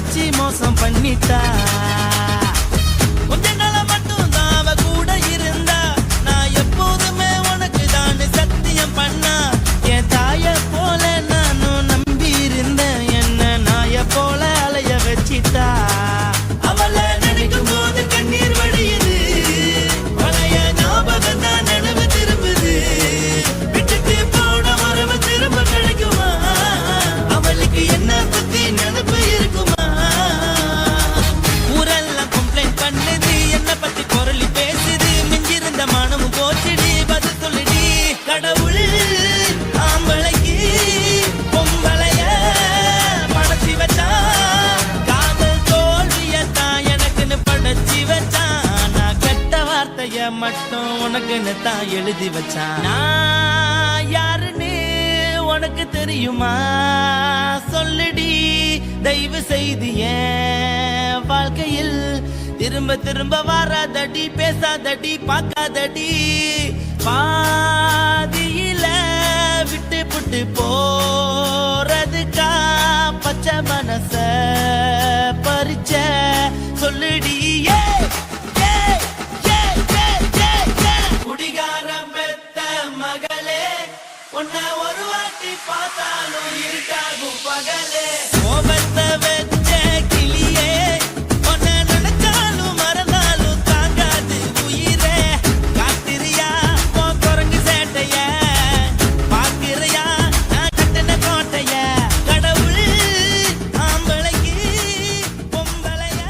வச்சு மோசம் பண்ணிட்டா. கொஞ்ச நாள மட்டும் தான் அவ கூட இருந்தா. நான் எப்போதுமே உனக்கு தான் சத்தியம் பண்ணா. என் தாய போல நானும் நம்பி இருந்தேன். என்ன நாய போல அலைய வச்சிட்டா. அவளை நினைக்கும் போது கண்ணீர் வடியுது. பழைய ஞாபகம் தான் நினைவு திரும்புது. விட்டுட்டு போன உறவு திரும்ப கிடைக்குமா? அவளுக்கு என்ன பத்தி நினைப்பு இருக்குமா? ஊரெல்லாம் கம்ப்ளைண்ட் பண்ணுது. என்ன பத்தி பொருளி பேசுது. மிஞ்சிருந்த மனமும் போச்சுடி. பதில் சொல்லுடி. கடவுள் ஆம்பளைக்கு பொம்பளைய படைச்சி வச்சான். காதல் தோல்வியத்தான் எனக்குன்னு படைச்சி வச்சான். நான் கெட்ட வார்த்தைய மட்டும் உனக்குன்னு தான் எழுதி வச்சான். நான் யாருன்னு உனக்கு தெரியுமா? சொல்லுடி தயவு செய்து என் வாழ்க்கையில் திரும்ப திரும்ப வராதடி. பேசாதடி பார்க்காதடி. பாதியில விட்டு புட்டு போறதுக்கா பச்சை மனச பறிச்ச. சொல்லுடி குடிகாரம் பெத்த மகளே, உன்னை ஒரு வாட்டி பார்த்தாலும் இருக்காகும் பகலே. கோபத்தை வச்ச கிளியே, உன்னை நினைச்சாலும் மறந்தாலும் தாங்காது உயிரே. காத்திரியா உன் குரங்கு சேட்டைய, பாக்கிறியா நான் கட்டின கோட்டைய. கடவுள் ஆம்பளைக்கு பொம்பளைய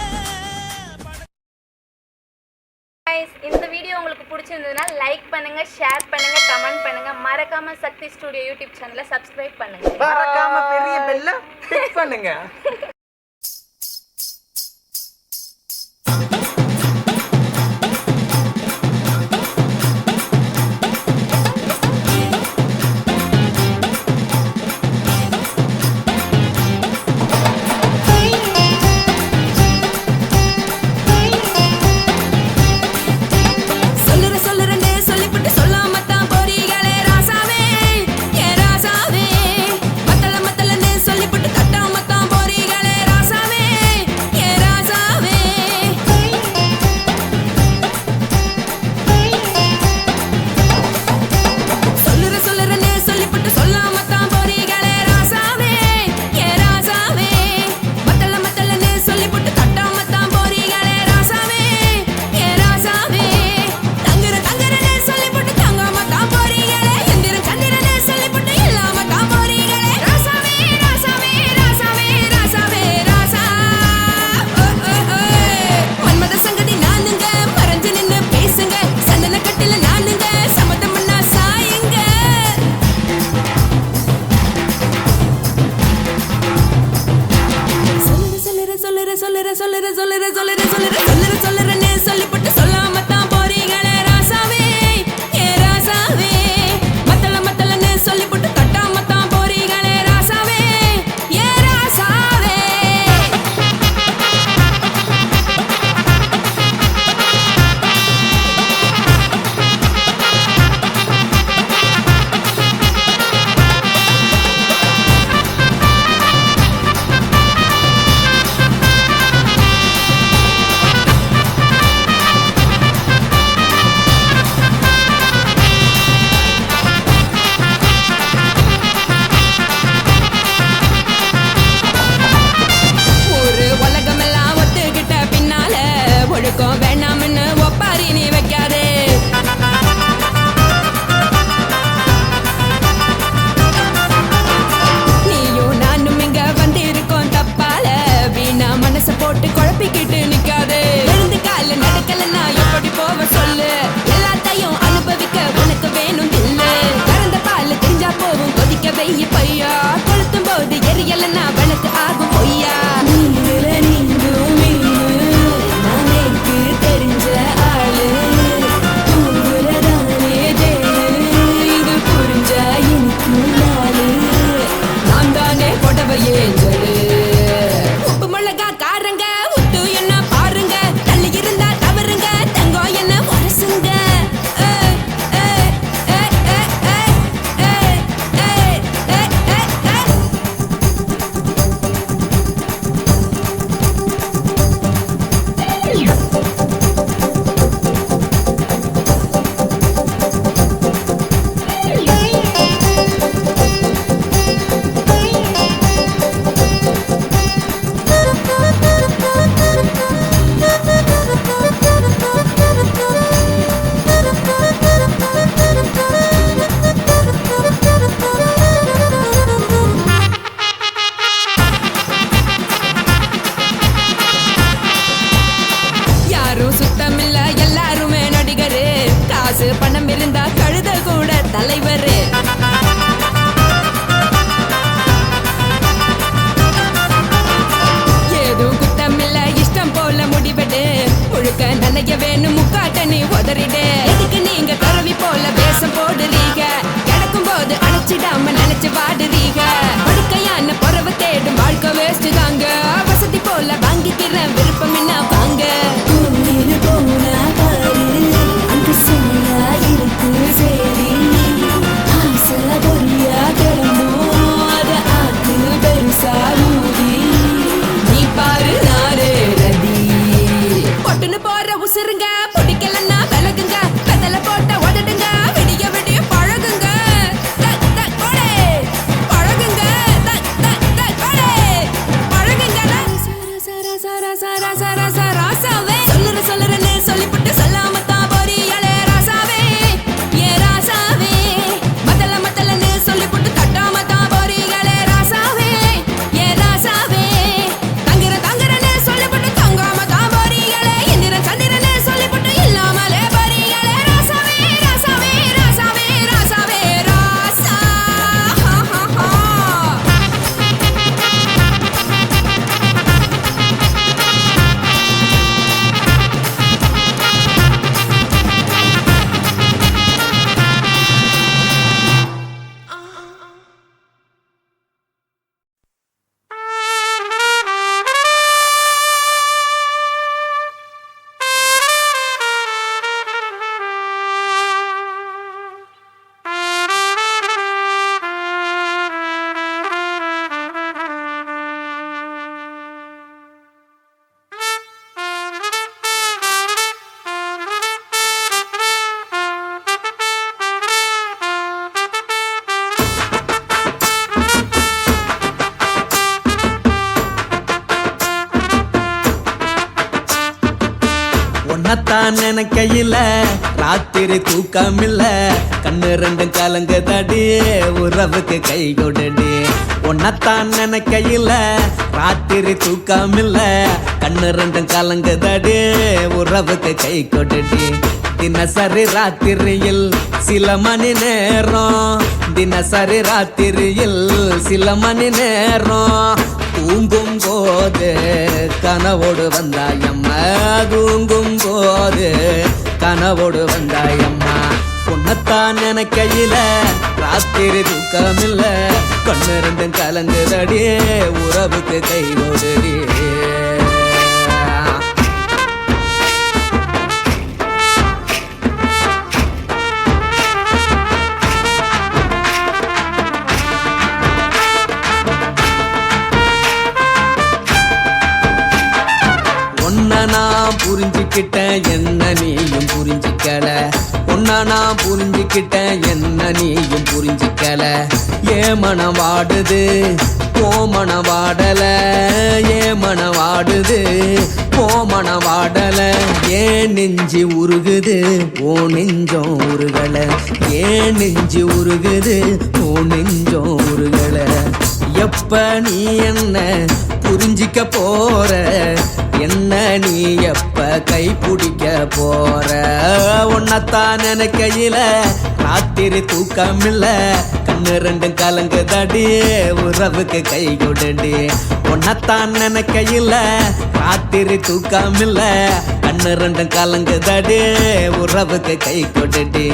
இந்த வீடியோ உங்களுக்கு பிடிச்சிருந்ததுன்னா லைக் பண்ணுங்க, ஷேர் பண்ணுங்க, கமெண்ட் பண்ணுங்க. மறக்காம சக்தி ஸ்டுடியோ யூடியூப் சேனலை சப்ஸ்கிரைப் பண்ணுங்க. மறக்காம பெரிய பெல்ல கிளிக் பண்ணுங்க. சொல்லுறேன்னு சொல்லிவிட்டு சொல்லாமத்தான் போறீங்களே ராசாவே, ஏ ராசாவே. மத்தளன்னு சொல்லிவிட்டு தட்டாமத்தான் போறீங்களே ஏதும் குத்தமில்ல இஷ்டம் போல முடிவெடு முழுக்க நனைய வேணும் முக்காட்ட நீ உதறிடு எதுக்கு நீங்க கரவி போல வேஷம் போடுறீங்க கிடக்கும் போது அணைச்சிடாம நினைச்சு வாடுறீங்க படுக்கையான பொறவு தேடும் வாழ்க்கை வேஸ்ட் தாங்க வசதி போல வாங்கிக்கிற விருப்பம் என்ன வாங்க நீ பாரு நாரே ரதி பொட்டுன்னு போற உசுருங்க பிடிக்கலன்னா விலகுங்க கதல போட்ட உதடுங்க விடிய விடிய பழகுங்க பழகுங்க பழகுங்க ராசாவே சொல்லுறேன்னு சொல்லிவிட்டு சொல்லாமத்தான் போறியாளே ராசாவே ஏ ராசாவே மத்தலன்னு சொல்லிவிட்டு தட்டாமத்தான் போறீங்களே ராசாவே ஏ ராசாவே தங்குறேன்னு சொல்லிவிட்டு தங்காமத்தான் போறீங்களே இந்திரன் சந்திரன்னு சொல்லிவிட்டு இல்லாமலே போறீங்களே ராசாவே ராசாவே ராசாவே ராசாவே ராசா உன்னத்தான் நினைக்கையில ராத்திரி தூக்கமில்ல கண்ணு ரெண்டும் கலங்குதடி உறவுக்கு கை கொடுடி உன்னத்தான் நினைக்கையில ராத்திரி தூக்கமில்ல கண்ணு ரெண்டும் கலங்குதடி உறவுக்கு கை கொடுடி தினசரி ராத்திரியில் சில மணி நேரம் தினசரி ராத்திரியில் சில மணி நேரம் தூங்கும் போது கனவோடு வந்தாயம்மா தூங்கும் போது கனவோடு வந்தாயம்மா உன்னத்தான் நினைக்கையில ராத்திரி தூக்கமில்ல கண்ணு ரெண்டும் கலங்குதடி உறவுக்கு கை கொடுடி நான் புரிஞ்சுக்கிட்டேன் என்ன நீயும் புரிஞ்சிக்கல உன்ன நான் புரிஞ்சுக்கிட்டேன் என்ன நீயும் புரிஞ்சிக்கல ஏ மனம் வாடுது ஓ மனம் வாடல ஏ மனம் வாடுது ஓ மனம் வாடல ஏன் நெஞ்சு உருகுது ஓ நெஞ்சம் உருகல ஏன் நெஞ்சு உருகுது ஓ நெஞ்சம் உருகல எப்ப நீ என்ன புரிஞ்சிக்க போற என்ன நீ எப்ப கை பிடிக்க போற உன்னத்தான் நினைக்கையில ராத்திரி தூக்கமில்ல கண்ணு ரெண்டும் கலங்குதடி உறவுக்கு கை கொடுடி உன்னத்தான் நினைக்கையில ராத்திரி தூக்கமில்ல கண்ணு ரெண்டும் கலங்குதடி உறவுக்கு கை கொடுடி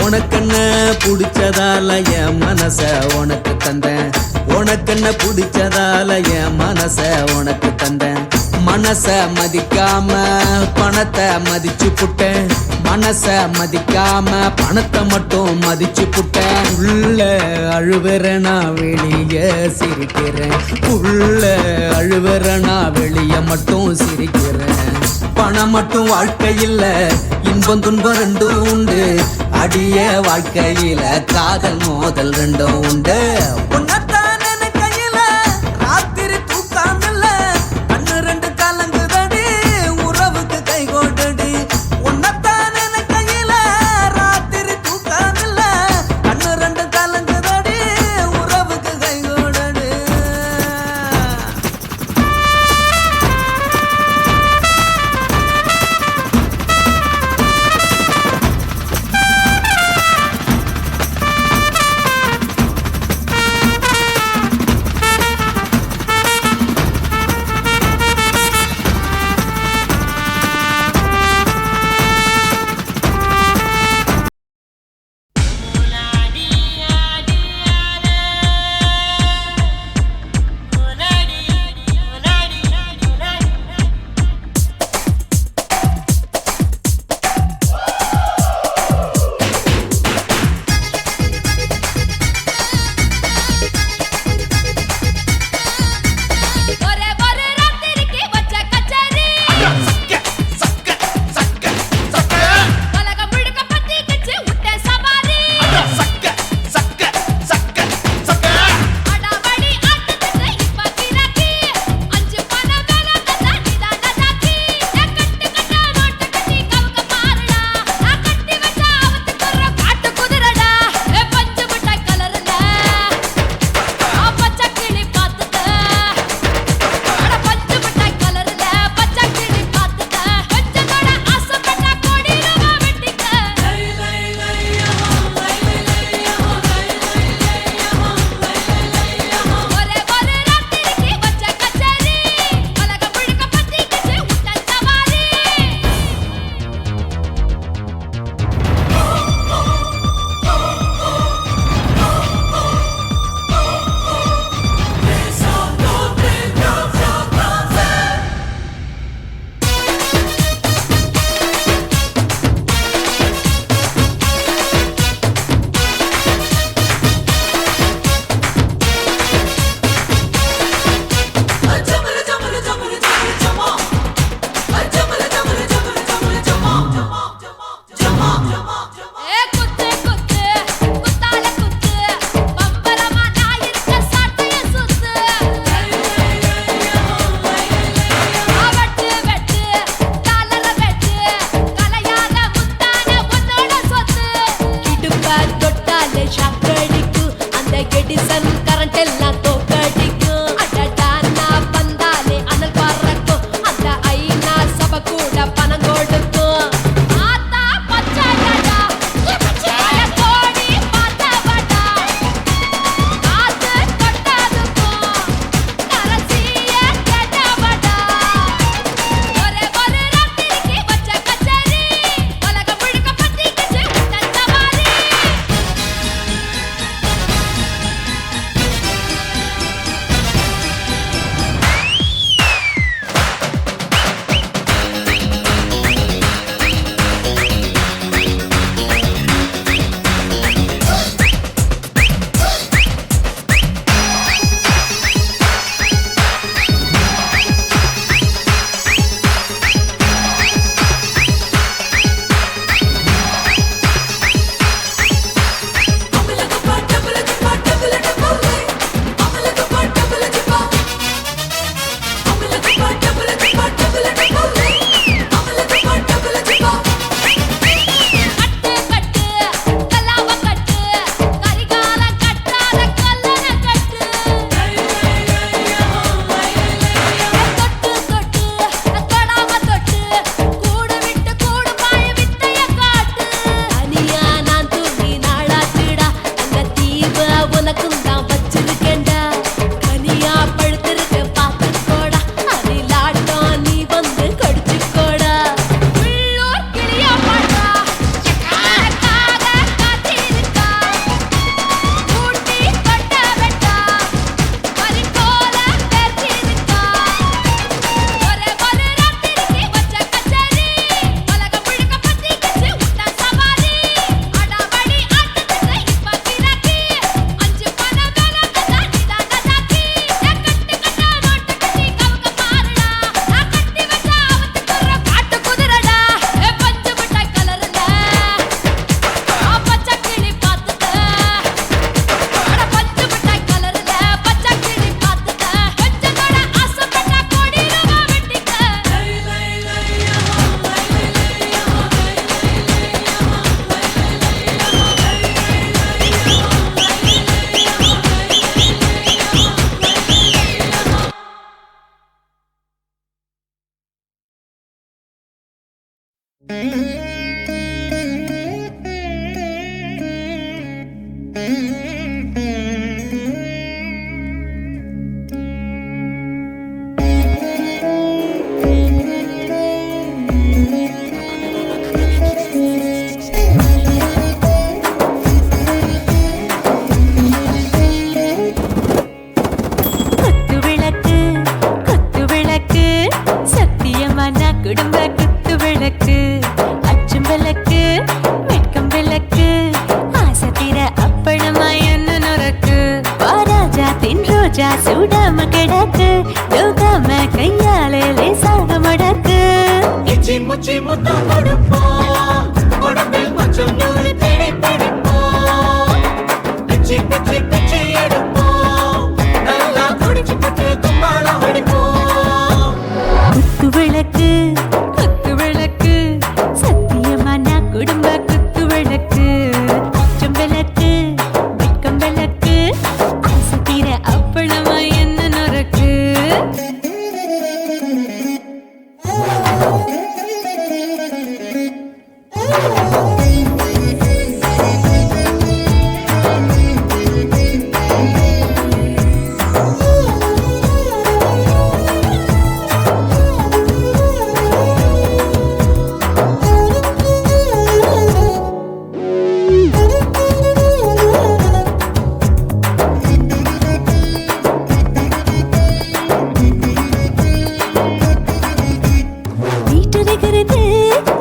உனக்கென்ன பிடிச்சதால என் மனச உனக்கு தந்தேன் உனக்கென்ன பிடிச்சதால என் மனச உனக்கு தந்தேன் மனச மதிக்காம பணத்தை மதிச்சு புட்டேன் மனச மதிக்காம பணத்தை மட்டும் மதிச்சு புட்டேன் உள்ள அழுவுற நான் வெளிய சிரிக்கிறேன் உள்ள அழுவுற நான் வெளிய மட்டும் சிரிக்கிறேன் பணம் மட்டும் வாழ்க்கையில் இன்பம் துன்பம் ரெண்டும் உண்டு அடிய வாழ்க்கையில காதல் மோதல் ரெண்டும் உண்டு உன்னத்தான் நினைக்கையில ராத்திரி தூக்காமல்ல கண்ணு ரெண்டு கலங்குதடி உறவுக்கு கை கொடுடி உன்னத்தான் நினைக்கையில ராத்திரி தூக்காமல்ல காட்டெல்லாம் தோக்கடிக்கும் அடடா நான் வந்தாலே அனல் பறக்கும் அந்த ஐநா சபை கூட பணம் கொடுக்கும் ஆத்தா பச்சைடா பல கோடி பார்த்தவடா காசு கொட்டதுக்கும் கரசிய கேட்டவடா ஒரே ஒரு ராத்திரிக்கு வச்ச கச்சேரி உலகம் முழுக்க பத்திக்கிச்சு உட்டன் சவாரி ரோஜா சூடாம கிடக்கு யோகாம கையாலே லேசாக மடக்கு இச்சி முச்சி முத்தம் கொடுப்போம் உடம்பில் மச்சம் நூறு தேடி பிடிப்போம் பிச்சி பிச்சி பிச்சி எடுப்போம் நல்லா குடிச்சு பட்டு கும்மாளம் அடிப்போம் குத்து விளக்கு சத்தியமான குடும்ப குத்து விளக்கு அச்சம் விளக்கு வெட்கம் விளக்கு ஆசை தீர அப்பளமா என்ன நொறுக்கு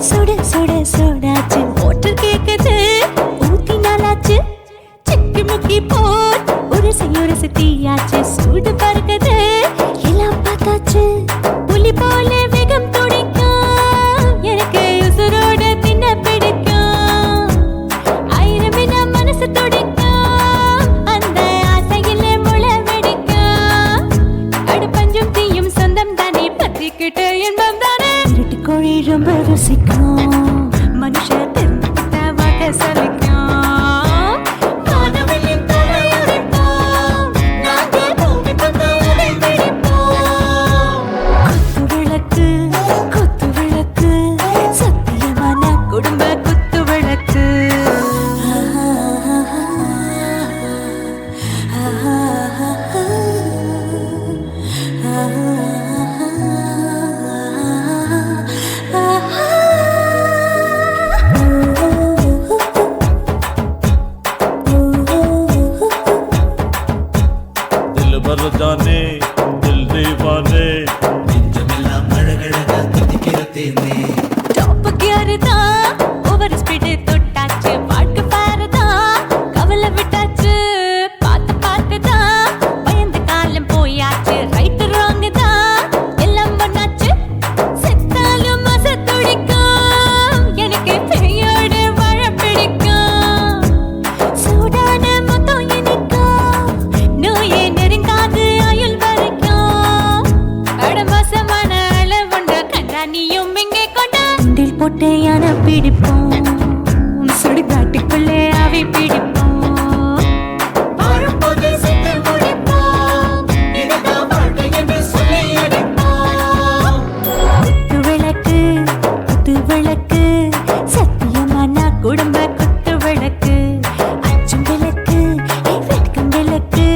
சுட சுட சோடாச்சு மோட்டர் கேக்குது ஊத்தி நாளாச்சு சிக்கி முக்கி போல் உரசி தீயாச்சு சூடு பறக்குது எல்லாம் பார்த்தாச்சு புலி போல வேகம் துடிக்கும் எனக்கு உசுரோட தின்ன பிடிக்கும் ஆயிரம் வினா மனசு துடிக்கும் அந்த ஆசையில முளை வெடிக்கும் அடு பஞ்சும் தீயும் சொந்தம் தானே பத்திக்கிட்டு இன்பம் தானே இருட்டு கோழி ரொம்ப ருசிக்கும் மனுஷ தெரிஞ்சுக்கிட்ட வாட்ட சலிக்கும் மானவெளியும் தலையுடைப்போம் प्यार जाने दिल दीवाने நெஞ்சமெல்லாம் அழகழகா தித்திக்கிற தேனே டாப் கியர் தான் ஓவர் ஸ்பீட் தொட்டாச்சு வாழ்க்கை பாரு தான் கவலை விட்டாச்சு பார்த்து பார்த்து தான் பயந்து காலம் போயாச்சு ரைட் ராங் தான் எல்லாம் பண்ணாச்சு செத்தாலும் மச துடிக்கும் எனக்கு பெரியோடு வாழ பிடிக்கும் சூடான மொத்தம் எனக்கும் நோயே நெருங்காது ஆயுள் வரைக்கும் அடமோசமான அளவுண்ட கண்டா நீயும் இங்கே கொண்ட உண்டில் போட்டு யானை பிடிப்போம் சுடுகாட்டுக்குள்ளே அவை பிடிப்போம் வாழும்போது செத்து முடிப்போம் இதுதான் வாழ்க்கை என்று சொல்லி அடிப்போம் குத்து விளக்கு சத்தியமான குடும்ப குத்து விளக்கு அச்சும் விளக்கு வெட்கம் விளக்கு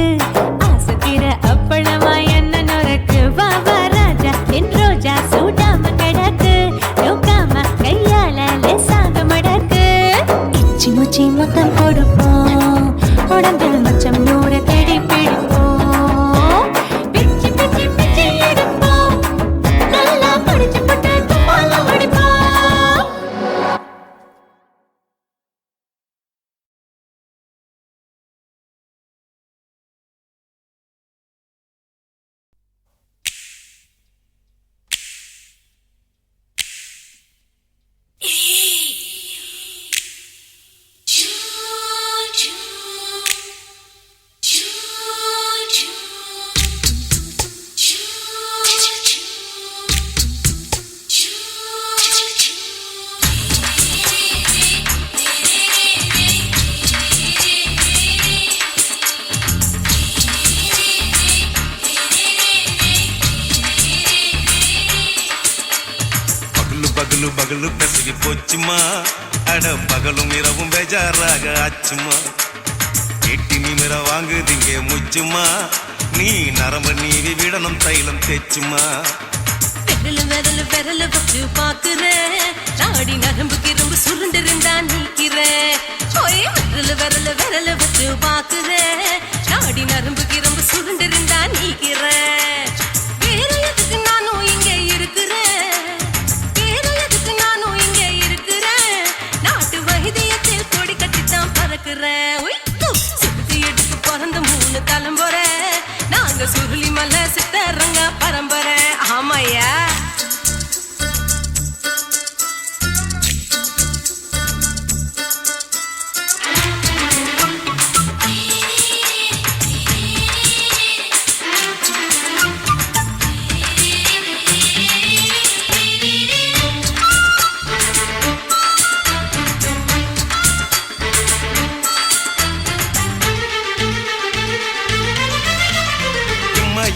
ஆசைக்கிற அப்பளமா என்ன நுறக்கு வா வா ராஜா என் ரோஜா சூடாம கிடக்கு நோக்காம கையால லேசாக மடக்கு இச்சி முச்சி மொத்தம் கொடுப்போம் உடம்பில் மச்சம் நூறு தேடி பிடிப்போம் பிச்சி பிச்சி பிச்சி எடுப்போம் நல்லா படிச்சு போட்டு துப்பால ஓடிப்போம் பகலு பகலு பெசகி போச்சுமா அட பகலும் இரவும் பேஜாராக ஆச்சுமா எட்டி நிமிர வாங்குதிங்க முச்சுமா நீ நரம்பு நீவி விடணும் தைலம் தேச்சுமா விரல் வச்சு பாக்குறேன் நாடி நரம்பு கிரும்பு சுருண்டிருந்தா நீக்கிறேன் ஓய் விரல் வச்சு பாக்குறேன் நாடி நரம்பு கிரும்பு சுருண்டிருந்தா நீக்கிறேன் வேற எதுக்கு நானும் இங்க இருக்கிறேன் நாட்டு வைத்தியத்தில் கொடி கட்டித்தான் பறக்கிறேன் சுத்தி எடுத்து பிறந்த 3 தலைமுறை நாங்க சுருளி மலை சித்தரங்க பரம்பரை ஆமையா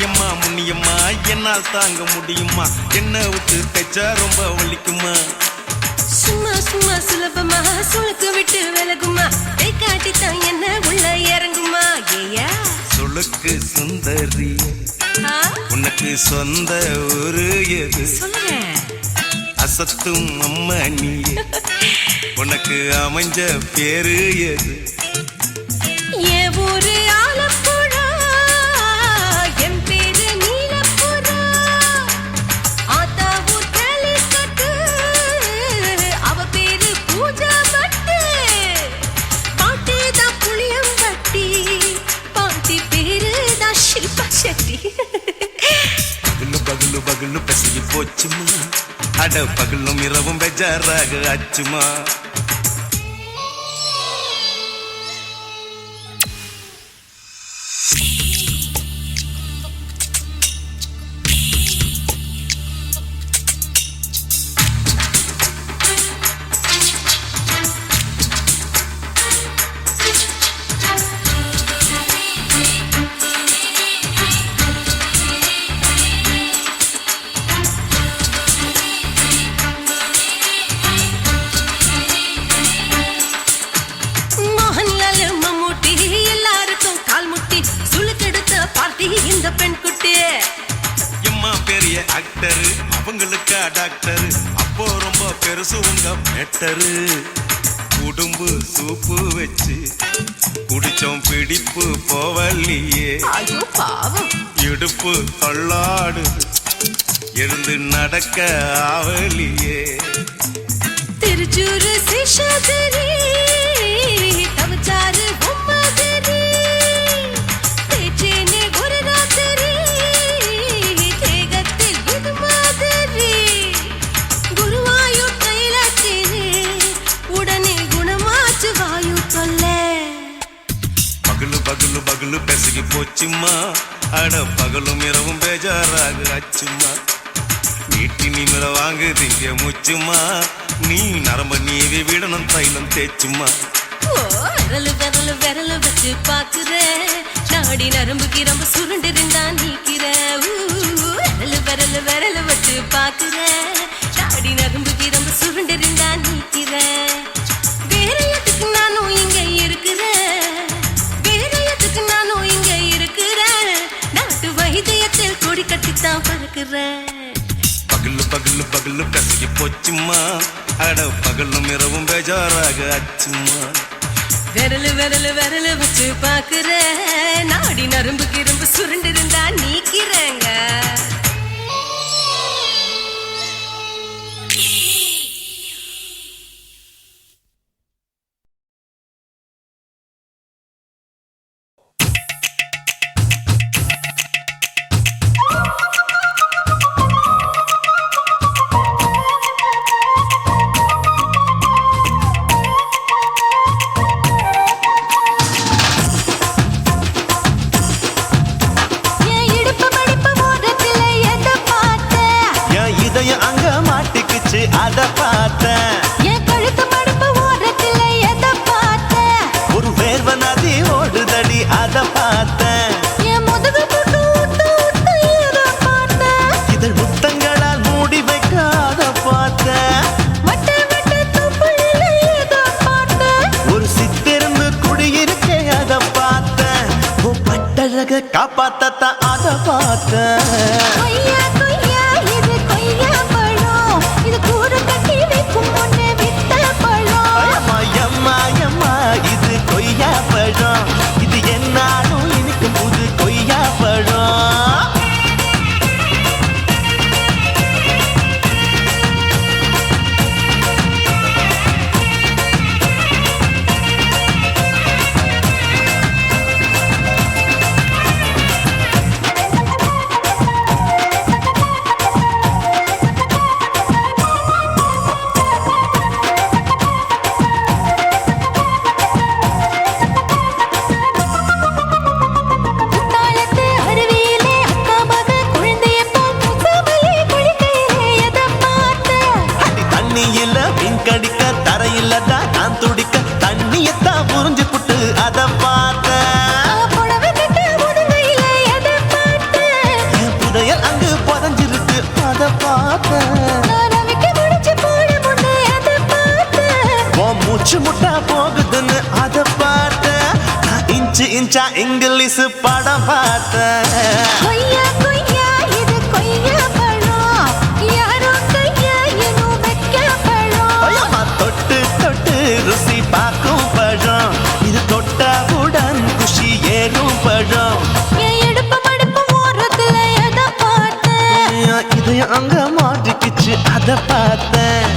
எம்மா முன்னியம்மா என்னால் தாங்க முடியுமா என்ன விட்டு தைச்சா ரொம்ப வலிக்குமா சும்மா சும்மா சுலபமா சுளுக்கு விட்டு விலகுமா கை காட்டித்தான் என்ன உள்ள இறங்குமா ஏயா சுளுக்கு சுந்தரி உனக்கு சொந்த ஊரு எது சொல்லுங்க அசத்தும் அம்மா நீ உனக்கு அமைஞ்ச பேரு எது என் ஊரு ஆலப்புழா என் பேரு நீலப்புறா ஆத்தா ஊர் கேலிக்கட்டு அவ பேரு பூஜா பட்டு பாட்டி தான் புளியம் கட்டி பாட்டி பேரு தான் ஷில்பா செட்டி பகலு பகலு பகலு பசகி போச்சுமா அட பகலும் இரவும் பெஜாராக ஆச்சுமா இந்த பெண் குட்டி எம்மா பெரிய ஆக்டரு அவங்களுக்கா டாக்டரு அப்போ ரொம்ப பெருசு உங்க மேட்டரு உடும்பு சூப்பு வச்சு குடிச்ச கொஞ்சம் பிடிப்பு போவல்லியே ஐயோ பாவம் இடுப்பு தள்ளாடு எழுந்து நடக்க ஆவலியே திருச்சூர் சேஷாதிரி தவச்சாரு பொம்மாதிரி தேச்சேனே ஒரு ராத்திரி தேகத்தில் இது மாதிரி குருவாயூர் தைலத்திலே உடனே குணமாச்சு வாயு சொல்ல பகலு பகலு பகலு பெசகி போச்சுமா அட பகலும் இரவும் பேஜாராக ஆச்சுமா நீட்டி நிமிர வாங்கு திங்க முச்சுமா நீ நரம்ப நீவி விடணும் தைலம் தேச்சுமா விரலு விரலு விரலு வச்சு பாக்குற நாடி நரம்பு கிரம்பு சுருண்டு இருந்தா நீக்கிற விரலு விரலு விரலு வச்சு பாக்குற நாடி நரம்பு கிரம்பு சுருண்டு இருந்தா நீக்கிற வேற எதுக்கு நானும் இங்க இருக்கிறேன் வேற எதுக்கு நானும் இங்க இருக்கிறேன் நாட்டு வைத்தியத்தில் கொடி கட்டித்தான் பறக்கிறேன் பகலு பகலு பகலு கசகி போச்சுமா அட பகலும் இரவும் பேஜாராக ஆச்சுமா விரலு விரலு விரலு வச்சு பாக்குற நாடி நரம்பு கிரும்பு சுருண்டு இருந்தா நீக்கிறேங்க அத பார்த்தேன் என் கழுத்து மடுப்பு ஓரத்துல எதை பார்த்தேன் ஒரு வேர்வ நதி ஓடுதடி அத பார்த்தேன் என் முதுகு போட்டு ஊட்டு ஊட்டு எதை பார்த்தேன் இதழ் முத்தங்களால் மூடி வைக்க அத பார்த்தேன் வட்ட வட்ட துப்புல எதை பார்த்தேன் ஒரு சித்திருந்து குடியிருக்க அத பார்த்தேன் உன் பட்டழக காப்பாத்தத்தான் அத பார்த்தேன் கொய்யா கொய்யா இது கொய்யா பழம் இது கூட கட்டி வைக்கும் முன்னே வித்த பழம் அம்மா இது கொய்யா பழம் இது என்னாலும் இனிக்கும் புது கொய்யா பழம் குத்தாலத்து அருவியிலே அக்கா மக குழந்தைய போல் முகமையே குளிக்கையிலே எதை பார்த்தேன் அடி தண்ணியில மீன் கடிக்க தரையில தான் நான் துடிக்க தண்ணியத்தான் புரிஞ்சு புட்டு அத பார்த்தேன் புடவை கட்ட முதுகையிலே எதை பார்த்தேன் என் புதையல் அங்கு புதஞ்சிருக்கு அத பார்த்தேன் நான் அவிக்க முடிச்சு போட முன்னே எதை பார்த்தேன் உன் மூச்சு முட்டா போகுதுன்னு அத பார்த்தேன் நான் இன்ச்சு இன்ச்சா இங்கிலீஷ் படம் பார்த்தேன் கொய்யா கொய்யா இது கொய்யா பழம் யாரோ கையா இன்னும் வைக்க பழம் ஐயம்மா தொட்டு தொட்டு ருசி பார்க்கும் பழம் இது தொட்டவுடன் குஷி ஏறும் பழம் என் இடுப்பு மடுப்பு ஓரத்துல எதை பார்த்தேன் என் இதயம் அங்க மாட்டிக்கிச்சு அத பார்த்தேன்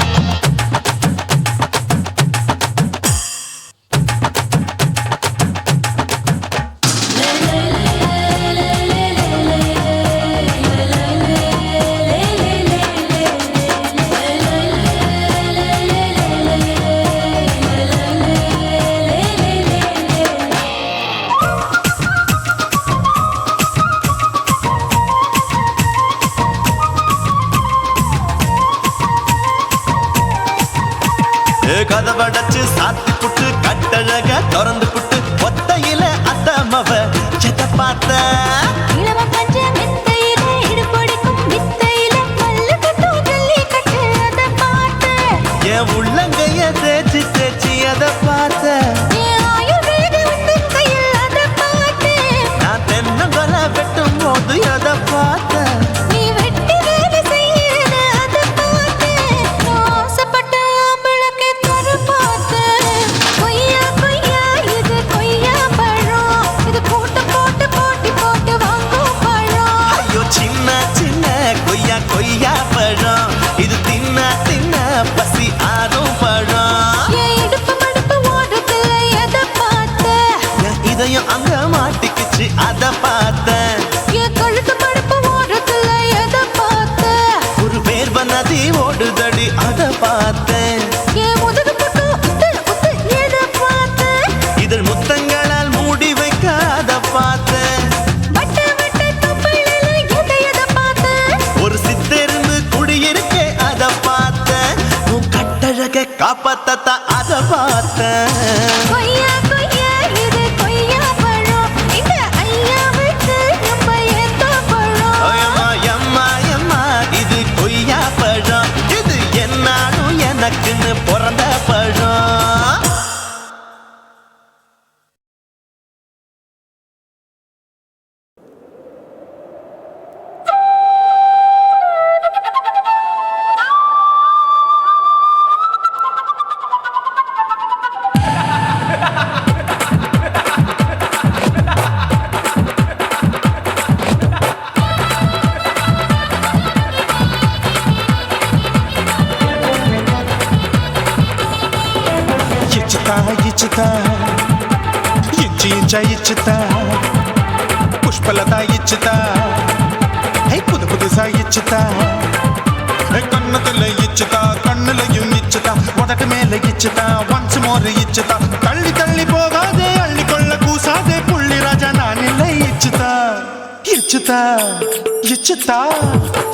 கதவடைச்சு சாத்தி புட்டு கட்டழக திறந்து புட்டு ஒத்தையில அத்தமவ எதை பார்த்த இளவ பஞ்ச மெத்தையிலே இடுப்பொடிக்கும் வித்தையிலே மல்லு கட்டும் ஜல்லி கட்டு அதை பார்த்தேன் என் உள்ளங்கைய தேய்ச்சி தேய்ச்சி எதை பார்த்த என் ஆயுர்வேத உந்தன் கையில் அதை பார்த்தேன் நான் தென்னங்கொலை வெட்டும் போது எதை பார்த்த நீ வெட்டி வேலை செய்யறது அதை பார்த்தேன் நான் ஆசைப்பட்ட ஆம்பளுக்கு தர பார்த்தேன் கொய்யா கொய்யா இது இதயம் அங்க மாட்டிக்கிச்சு அத பார்த்தேன். என் கழுத்து மடுப்பு ஓரத்துல எதை பார்த்த? ஒரு வேர்வ நதி ஓடுதடி அத பார்த்தேன். என் முதுகு பக்கம் உத்து உத்து எதை பார்த்த? இதழ் முத்தங்களால் மூடி வைக்க அத பார்த்தேன். வட்ட வட்ட தொப்பையில எதை பார்த்த? ஒரு சித்தெரும்பு குடியிருக்கே அத பார்த்தேன். உன் கட்டழக காப்பாத்தத்தா அத பார்த்தேன். கொய்யா கொய்யா இது கொய்யா பழம், இந்த ஐயாவுக்கு நம்ம ஏத்த பழம். அம்மா எம்மா எம்மா இது கொய்யா பழம், இது என்னாலும் எனக்குன்னு பிறந்த பழம். ఇచ్చుతా ఇంచి ఇంచా ఇచ్చుతా పుష్పలత ఇచ్చుతా హై புது புதுசா இச்சுதா கண்ணத்துல இச்சுதா கண்ணுலையும் இச்சுதா உதட்டு மேல இச்சுதா ஒன்ஸ் மோர் இச்சுதா தள்ளி தள்ளி போகாதே அள்ளி கொள்ள கூசாதே புள்ளி ராஜா நான் இல்லை இச்சுதா இச்சுதா இச்சுதா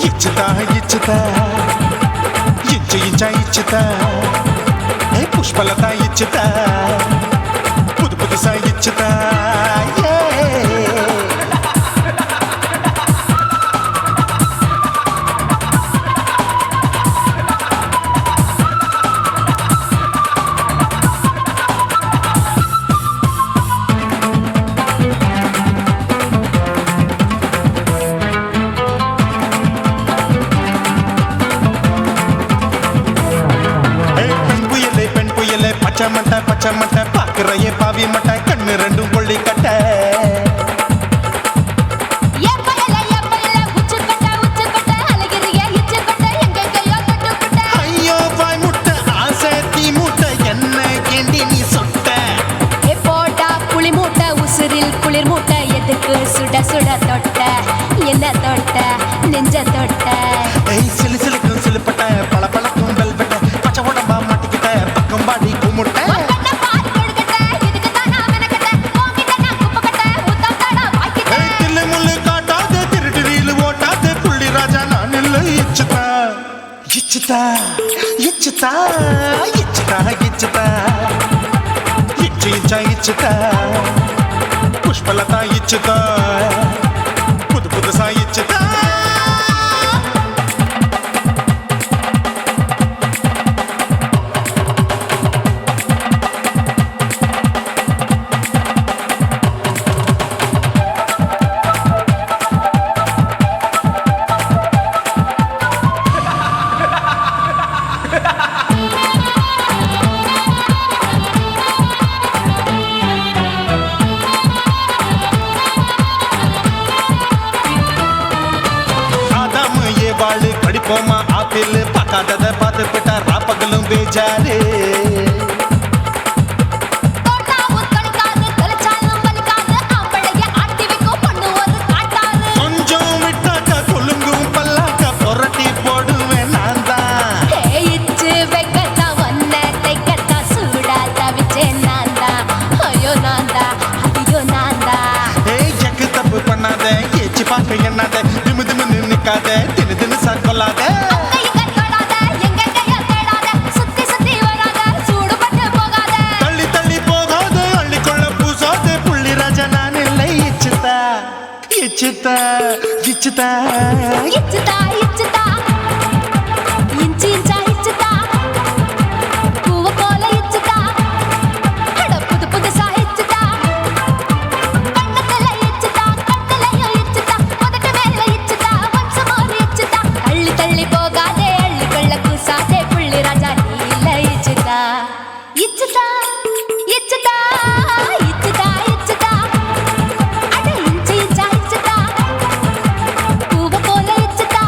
இச்சுதா இச்சுதா ఇంచు ఇంచా ఇచ్చుతా పుష్పలత ఇచ్చుతా புது புதுசா இச்சுதா பச்சை மட்டை பாக்குறையே பாவி மட்டை கண்ணு ரெண்டும் கொள்ளி கட்ட ஐயோ பாய் முட்டை ஆசை தீ மூட்டை என்ன கேண்டி நீ சொட்ட போட்டா புளி மூட்டை உசுரில் குளிர் மூட்டை எதுக்கு சுட சுட தொட்ட என்ன தொட்ட நெஞ்ச தொட்ட சிலு சிலுக்கும் சிலுப்பட்ட பல பழக்கும் வெல்வெட்ட பச்சை உடம்பா மாட்டிக்கிட்ட பக்கம் பாடி குமுட்ட ఇచ్చుతా ఇచ్చుతా ఇచ్చుతా ఇచ్చుతా ఇచ్చు ఇచ్చా ఇచ్చుతా పుష్పలత ఇచ్చుతా புது புதுசா இச்சுதா படிப்போமா ஆப்பிள் பார்க்காதத பார்த்து விட்டா ராப்பகலும் பேஜாரு கொஞ்சம் விட்டாக்கா கொலுங்கும் பல்லாக்கா புரட்டி போடுவேன் நான் தான் எக்கு தப்பு பண்ணாத ஏச்சி பார்க்க எண்ணாத திமு திமு நிக்காத தினு தினு கொள்ளாத தள்ளி தள்ளி போகாத அள்ளி கொள்ள பூசாத புள்ளி ராஜா நான் இல்லை இச்சுதா இச்சுதா இச்சுதா இச்சுதா இச்சுதா இஞ்சி இஞ்சா இச்சுதா பூவ போல இச்சுதா அட புது புதுசா இச்சுதா கண்ணத்துல இச்சுதா கண்ணலையும் இச்சுதா உதட்டு மேல இச்சுதா வம்ச மோர் இச்சுதா தள்ளி தள்ளி போகாதே அள்ளி கொள்ள கூசாதே புள்ளி ராஜா நீ இல்ல இச்சுதா இச்சுதா இச்சுதா இச்சுதா இச்சுதா அட இஞ்சி இஞ்சா இச்சுதா பூவ போல இச்சுதா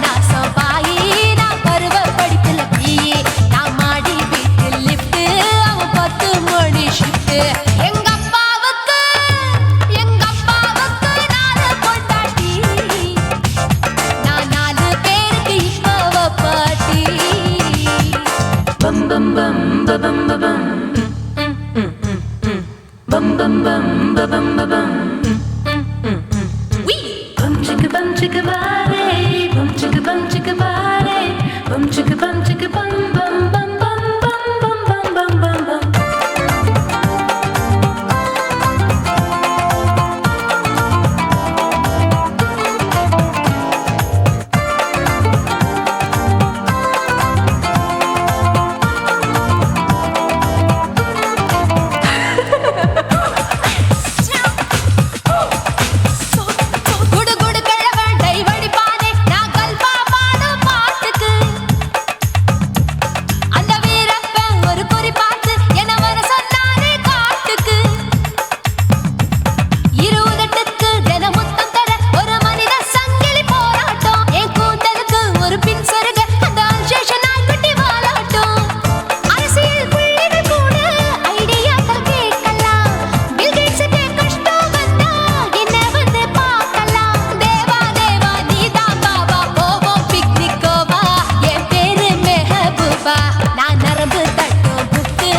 நாசம் பாயி நான் பருவ படிப்புல பீயி நான் மாடி வீட்டு லிஃப்ட் அவன் 10 மணி ஷிஃப்ட் எங்க அப்பாவுக்கு நாலு பொண்டாட்டி நான் 4 பேருக்கு இப்ப பாட்டி பம் பம் பம் பம் பம் bum bum bum bum bum bum chicka bum chicka body bum chicka body bum chicka bum bum bum bum bum bum bum bum bum குடு குடு கிழவன் டைவடி பானே நான் கல்பா பாடும் பாட்டுக்கு அந்த வீரப்பன் ஒரு குறி பார்த்து என்ன வர சொன்னாரே காட்டுக்கு 20 தினமுத்தம் தர ஒரு மனித சங்கிலி போராட்டம் என் கூந்தலுக்கு ஒரு பின் சொருக அந்த அல்சேஷன் நாய்க்குட்டி வாலாட்டம் அரசியல் புள்ளிகள் கூட ஐடியாக்கள் கேட்கலாம் பில் கேட்ஸுக்கு கஷ்டம் வந்தா என்ன வந்து பார்க்கலாம் தேவா தேவா நீதான் பாபா போவோம் பிக்னிக் கோவா என் பேரு மெஹபூபா நான் நரம்பு தட்டும் புக்கு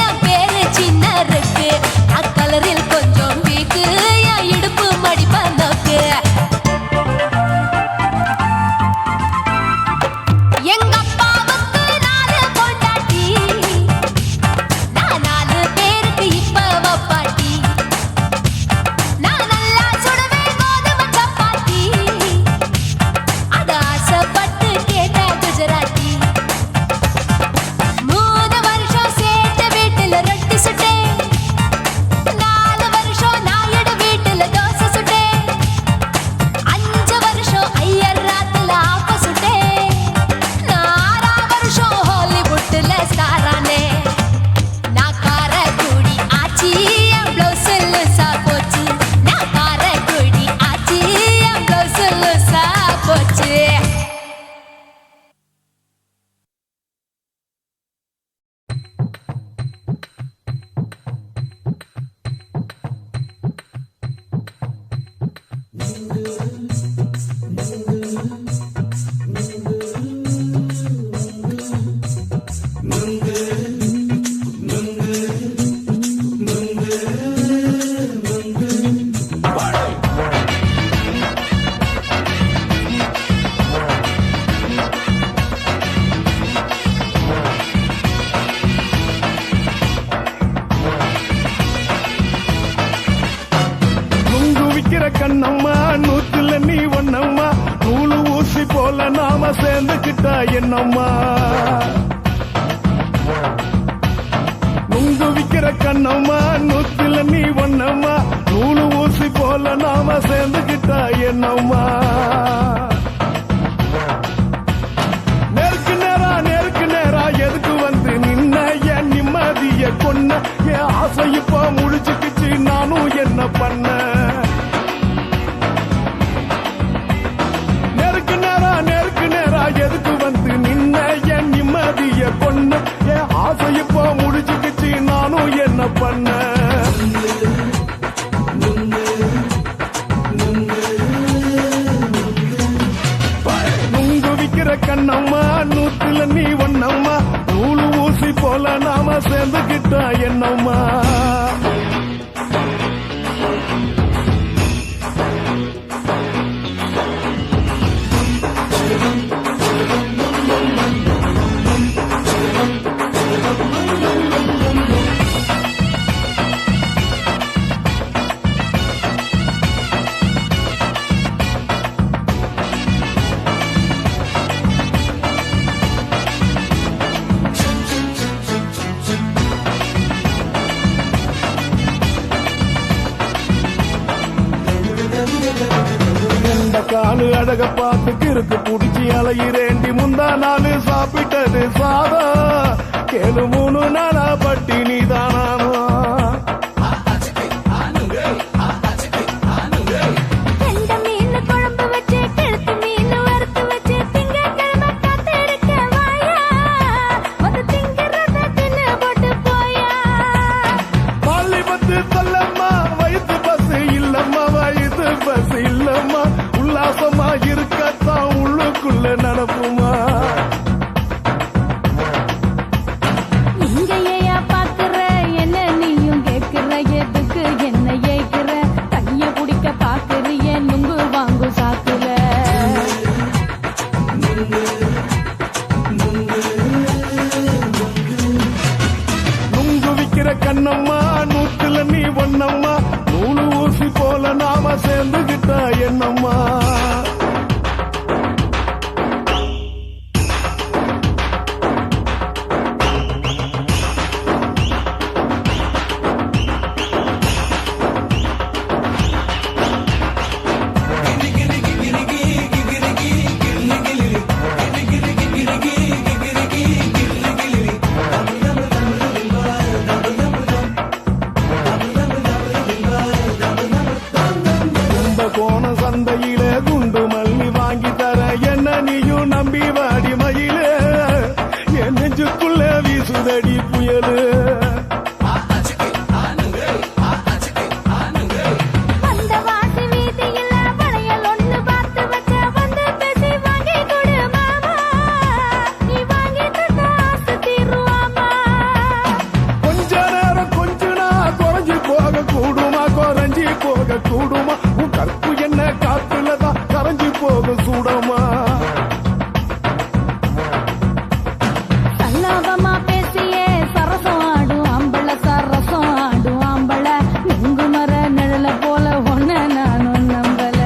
என் பேரு சின்ன இருக்கு நான் கலரில் கொஞ்சம் வீக்கு என் இடுப்பு மடிப்ப நோக்கு எங்க அப்பாவுக்கு 4 பொண்டாட்டி நான் 4 பேருக்கு இப்ப பாட்டி நான் நல்லா சுடுவேன் கோதுமை சப்பாத்தி அது ஆசைப்பட்டு கேட்டா குஜராத்தி 3 வருஷம் சேர்த்து வீட்டுல ரொட்டி சுட்டேன் 4 வருஷம் நாயுடு வீட்டுல தோசை சுட்டேன் 5 வருஷம் ஐயர் ராத்துல ஆப்ப சுட்டேன் நான் 6 வருஷம் ஹாலிவுட்ல ஸ்டாரானே நான் காரக்குடி ஆச்சி என் ப்ளவுஸ் லூசா போச்சு நான் காரக்குடி ஆச்சி என் ப்ளவுஸ் லூசா போச்சு நுங்கு விக்கிற கண்ணம்மா நூத்துல நீ ஒண்ணம்மா நூலு ஊசி போல நாம சேர்ந்துக்கிட்டா என்னம்மா நுங்கு விக்கிற கண்ணம்மா நூத்துல நீ ஒண்ணம்மா நூலு ஊசி போல நாம சேர்ந்துக்கிட்டா என்னம்மா நேருக்கு நேரா எதுக்கு வந்து நின்ன என் நிம்மதிய கொன்ன என் ஆசை இப்ப முடிச்சுக்கிச்சு நானும் என்ன பண்ண நேருக்கு நேரா எதுக்கு வந்து நின்ன என் நிம்மதிய கொன்ன என் ஆசை இப்ப முடிச்சுக்கிச்சு நானும் என்ன பண்ண நுங்கு விக்கிற கண்ணம்மா நூத்துல நீ ஒண்ணம்மா நூலு ஊசி போல நாம சேர்ந்துக்கிட்டா என்னம்மா காலு அழக பார்த்து கிறுக்கு புடிச்சி அலையிறேண்டி முந்தா நாலு சாப்பிட்டது சாதம் கேளு 3 நாளா பட்டினி தானாமா மீன் குழம்பு வச்சு கெளுத்து மீன் வறுத்து வச்சு இருக்குமா? நீங்க ஏயா பாக்குற என்ன நீயும் கேக்குற எதுக்கு என்ன ஏக்குற கைய குடிக்க பாக்குறிய நுங்கு வாங்கு சாக்குற நுங்கு விக்கிற கண்ணம்மா நூத்துல நீ ஒண்ணம்மா நூலு ஊசி போல நாம சேர்ந்துகிட்டா என்னம்மா? கோண சந்தையில குண்டு மல்லி வாங்கி தர என்ன நீயும் நம்பி வாடி மயில என் நெஞ்சுக்குள்ள வீசுதடி புயலு. அந்த வாசி வீதியில வளையல் ஒண்ணு பார்த்து வச்ச வந்து பேசி வாங்கி கொடு மாமா நீ வாங்கி தந்த ஆசை தீருவாமா. கொஞ்ச நேரம் கொஞ்சனா குறைஞ்சி போக கூடுமா குறைஞ்சி போக கூடுமா உன் கற்பு என்ன காத்துலதான் கரைஞ்சி போக சூடமா? சல்லாபமா பேசியே சரசம் ஆடும் ஆம்பள சரசம் ஆடும் ஆம்பள நுங்கு மர நிழல போல ஒன்ன நானும் நம்பல.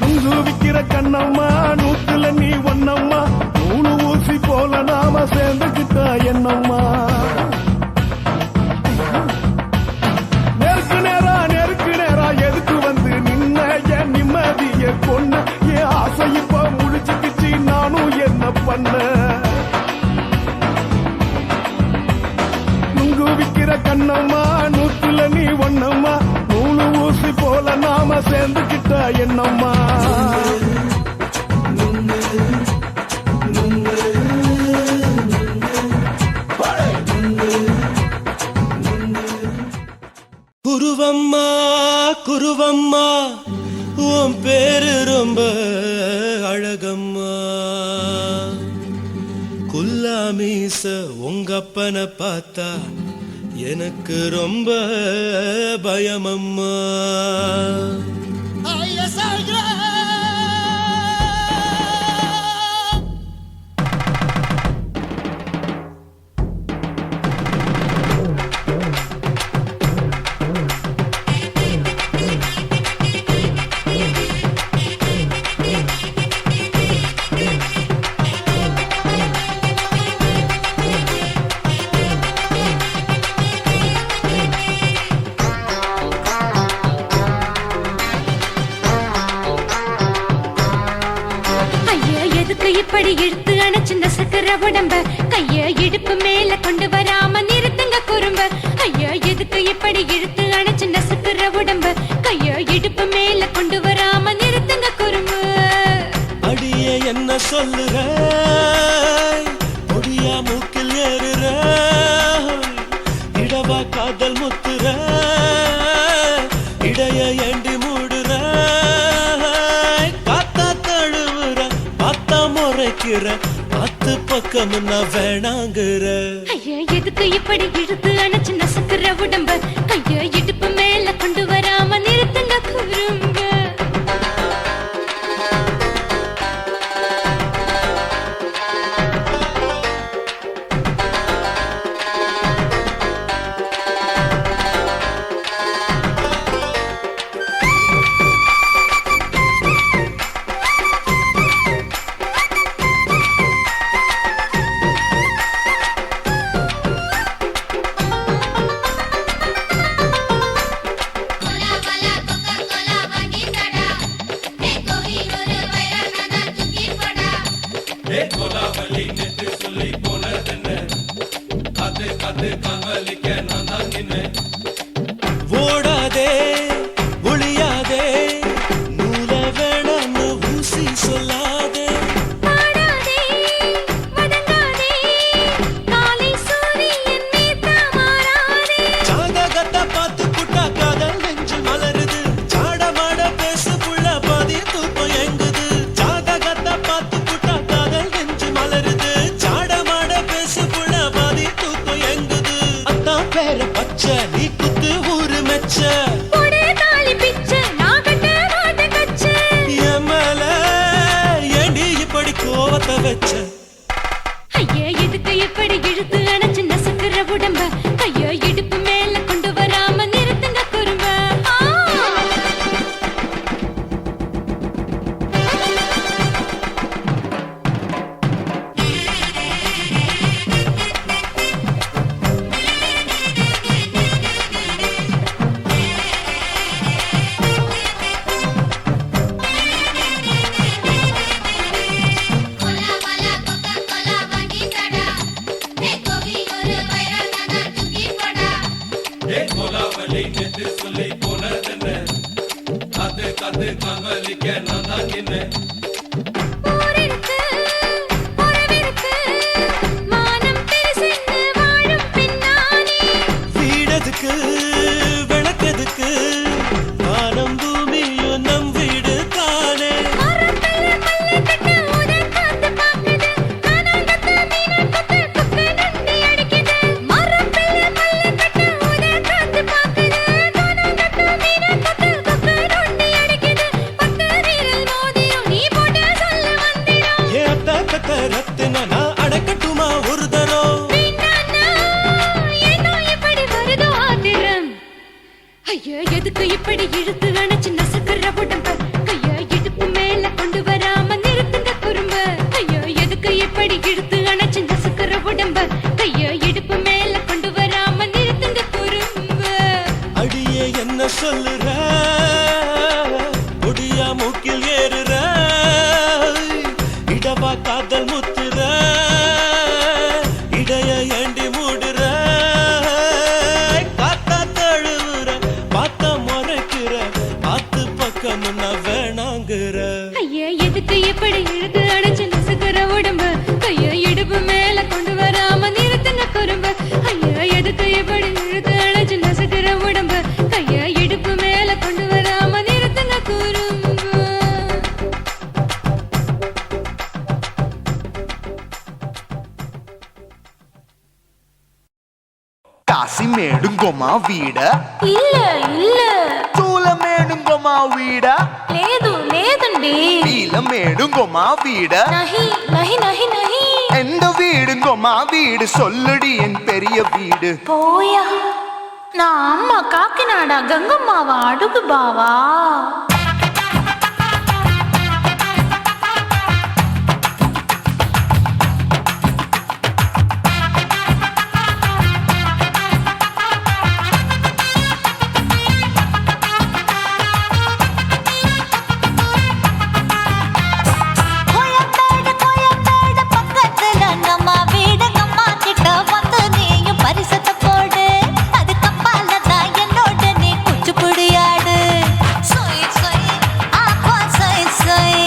நுங்கு விக்கிற கண்ணம்மா நூத்துல நீ ஒண்ணம்மா நூலு ஊசி போல நாம சேர்ந்துகிட்டா என்னம்மா? நெருக்கு நேரா எதுக்கு வந்து நின்ன என் நிம்மதிய கொன்ன என் ஆசை இப்ப முடிச்சுக்கிச்சு நானும் என்ன பண்ண? நுங்கு விக்கிற கண்ணம்மா நூத்துல நீ ஒண்ணம்மா நூலு ஊசி போல நாம சேர்ந்துகிட்டா என்னம்மா? குருவம்மா குருவம்மா உன் பேரு ரொம்ப அழகம்மா குல்லாமீச உங்க அப்பனை பார்த்தா எனக்கு ரொம்ப பயமம்மா. இப்படி இழுத்து அணைச்சிருந்த சக்கர உடம்ப கைய இடுப்பு மேல கொண்டு வராம நிறுத்துங்க குறும்ப. ஐயா எதுக்கு இப்படி இழுத்து அணைச்சிருந்த சக்கர உடம்ப கைய இடுப்பு மேல கொண்டு வராம நிறுத்துங்க குறும்பு. அடியே என்ன சொல்லுற முடியா மூக்கில் ஏறுற இடவா காதல் முத்துற இடைய ஏண்டி மூடுற காத்தா தழுவுற பார்த்தா முறைக்கிற பத்து பக்கம் நான் வேணாங்குற. ஐயா எதுக்கு இப்படி இழுத்து அணைச்சு நசுக்குற உடம்ப கைய இடுப்பு மேல கொண்டு வராம நிறுத்துங்க குறும்ப. ஊரிருக்கு, உறவிருக்கு, மானம் பெருசென்று வாழும் பெண்ணானே. வீடதுக்கு விளக்கதுக்கு வானம் பூமியும் நம் வீடு தானே. மரத்துல மல்லி கட்டு உதன் காத்து பாக்குது, கானாங்கத்து மீனாங்கத்து குக்கு நண்டி அடிக்குது. மரத்துல மல்லி கட்டு உதன் காத்து பாக்குது, கானாங்கத்து மீனாங்கத்து குக்கு நண்டி அடிக்குது. பத்து வீரல் மோதியும் நீ போட்ட சொல்ல வந்திடும். ஏ அத்த கத்த ரத்தின நான் அடக்கட்டுமா ஒரு தரம். வேண்டான்னா, ஏனோ இப்படி வருதோ ஆத்திரம். ஐயா, எதுக்கு இப்படி இழுத்து அணைச்சு நசுக்குற உடம்ப? ஐயா, இடுப்பு மேல கொண்டு வராம நிறுத்துங்க குறும்ப. ஐயா, எதுக்கு இப்படி இழுத்து அணைச்சு நசுக்குற உடம்ப? ஐயா, இடுப்பு மேல கொண்டு வராம நிறுத்துங்க குறும்ப. அடியே என்ன சொல்லுற, ஒடியா மூக்கில் ஏறுற, இடவா காதல் முத்துற, இடைய ஏண்டி மூடுற, காத்தா தழுவுற, பார்த்தா முறைக்கிற, ஆத்து பக்கம் நான் வேணாங்குற. ஐயா, எதுக்கு இப்படி இழுத்து அணைச்சு நசுக்குற உடம்ப? ஐயா, இடுப்பு மேல கொண்டு வராம நிறுத்துங்க குறும்ப. ஐயா, எதுக்கு இப்படி இழுத்து அணைச்சு நசுக்குற உடம்ப? ஐயா, இடுப்பு மேல கொண்டு வராம நிறுத்துங்க குறும்ப. కాసి మేడుంగొమా వీడ இல்ல இல்ல చూల మేడుంగొమా వీడ లేదు లేదండి. వీల మేడుంగొమా వీడ நஹி நஹி நஹி நஹி. எந்த வீடுங்கொமா வீடு சொல்லுடி என் பெரிய வீடு போயா, நான் அம்மா காக்கிநாடா கங்கம்மாவா அடுகு பாவா. கோயம்பேடு கோயம்பேடு பக்கத்துல நம்ம வீடு, அம்மா கிட்ட வந்து நீயும் பரிசத்தை போடு. அதுக்கு அப்பால தான் என்னோட நீ குச்சிப்புடியாடு. சொய் சொய் ஆப்பா சொய் சொய்,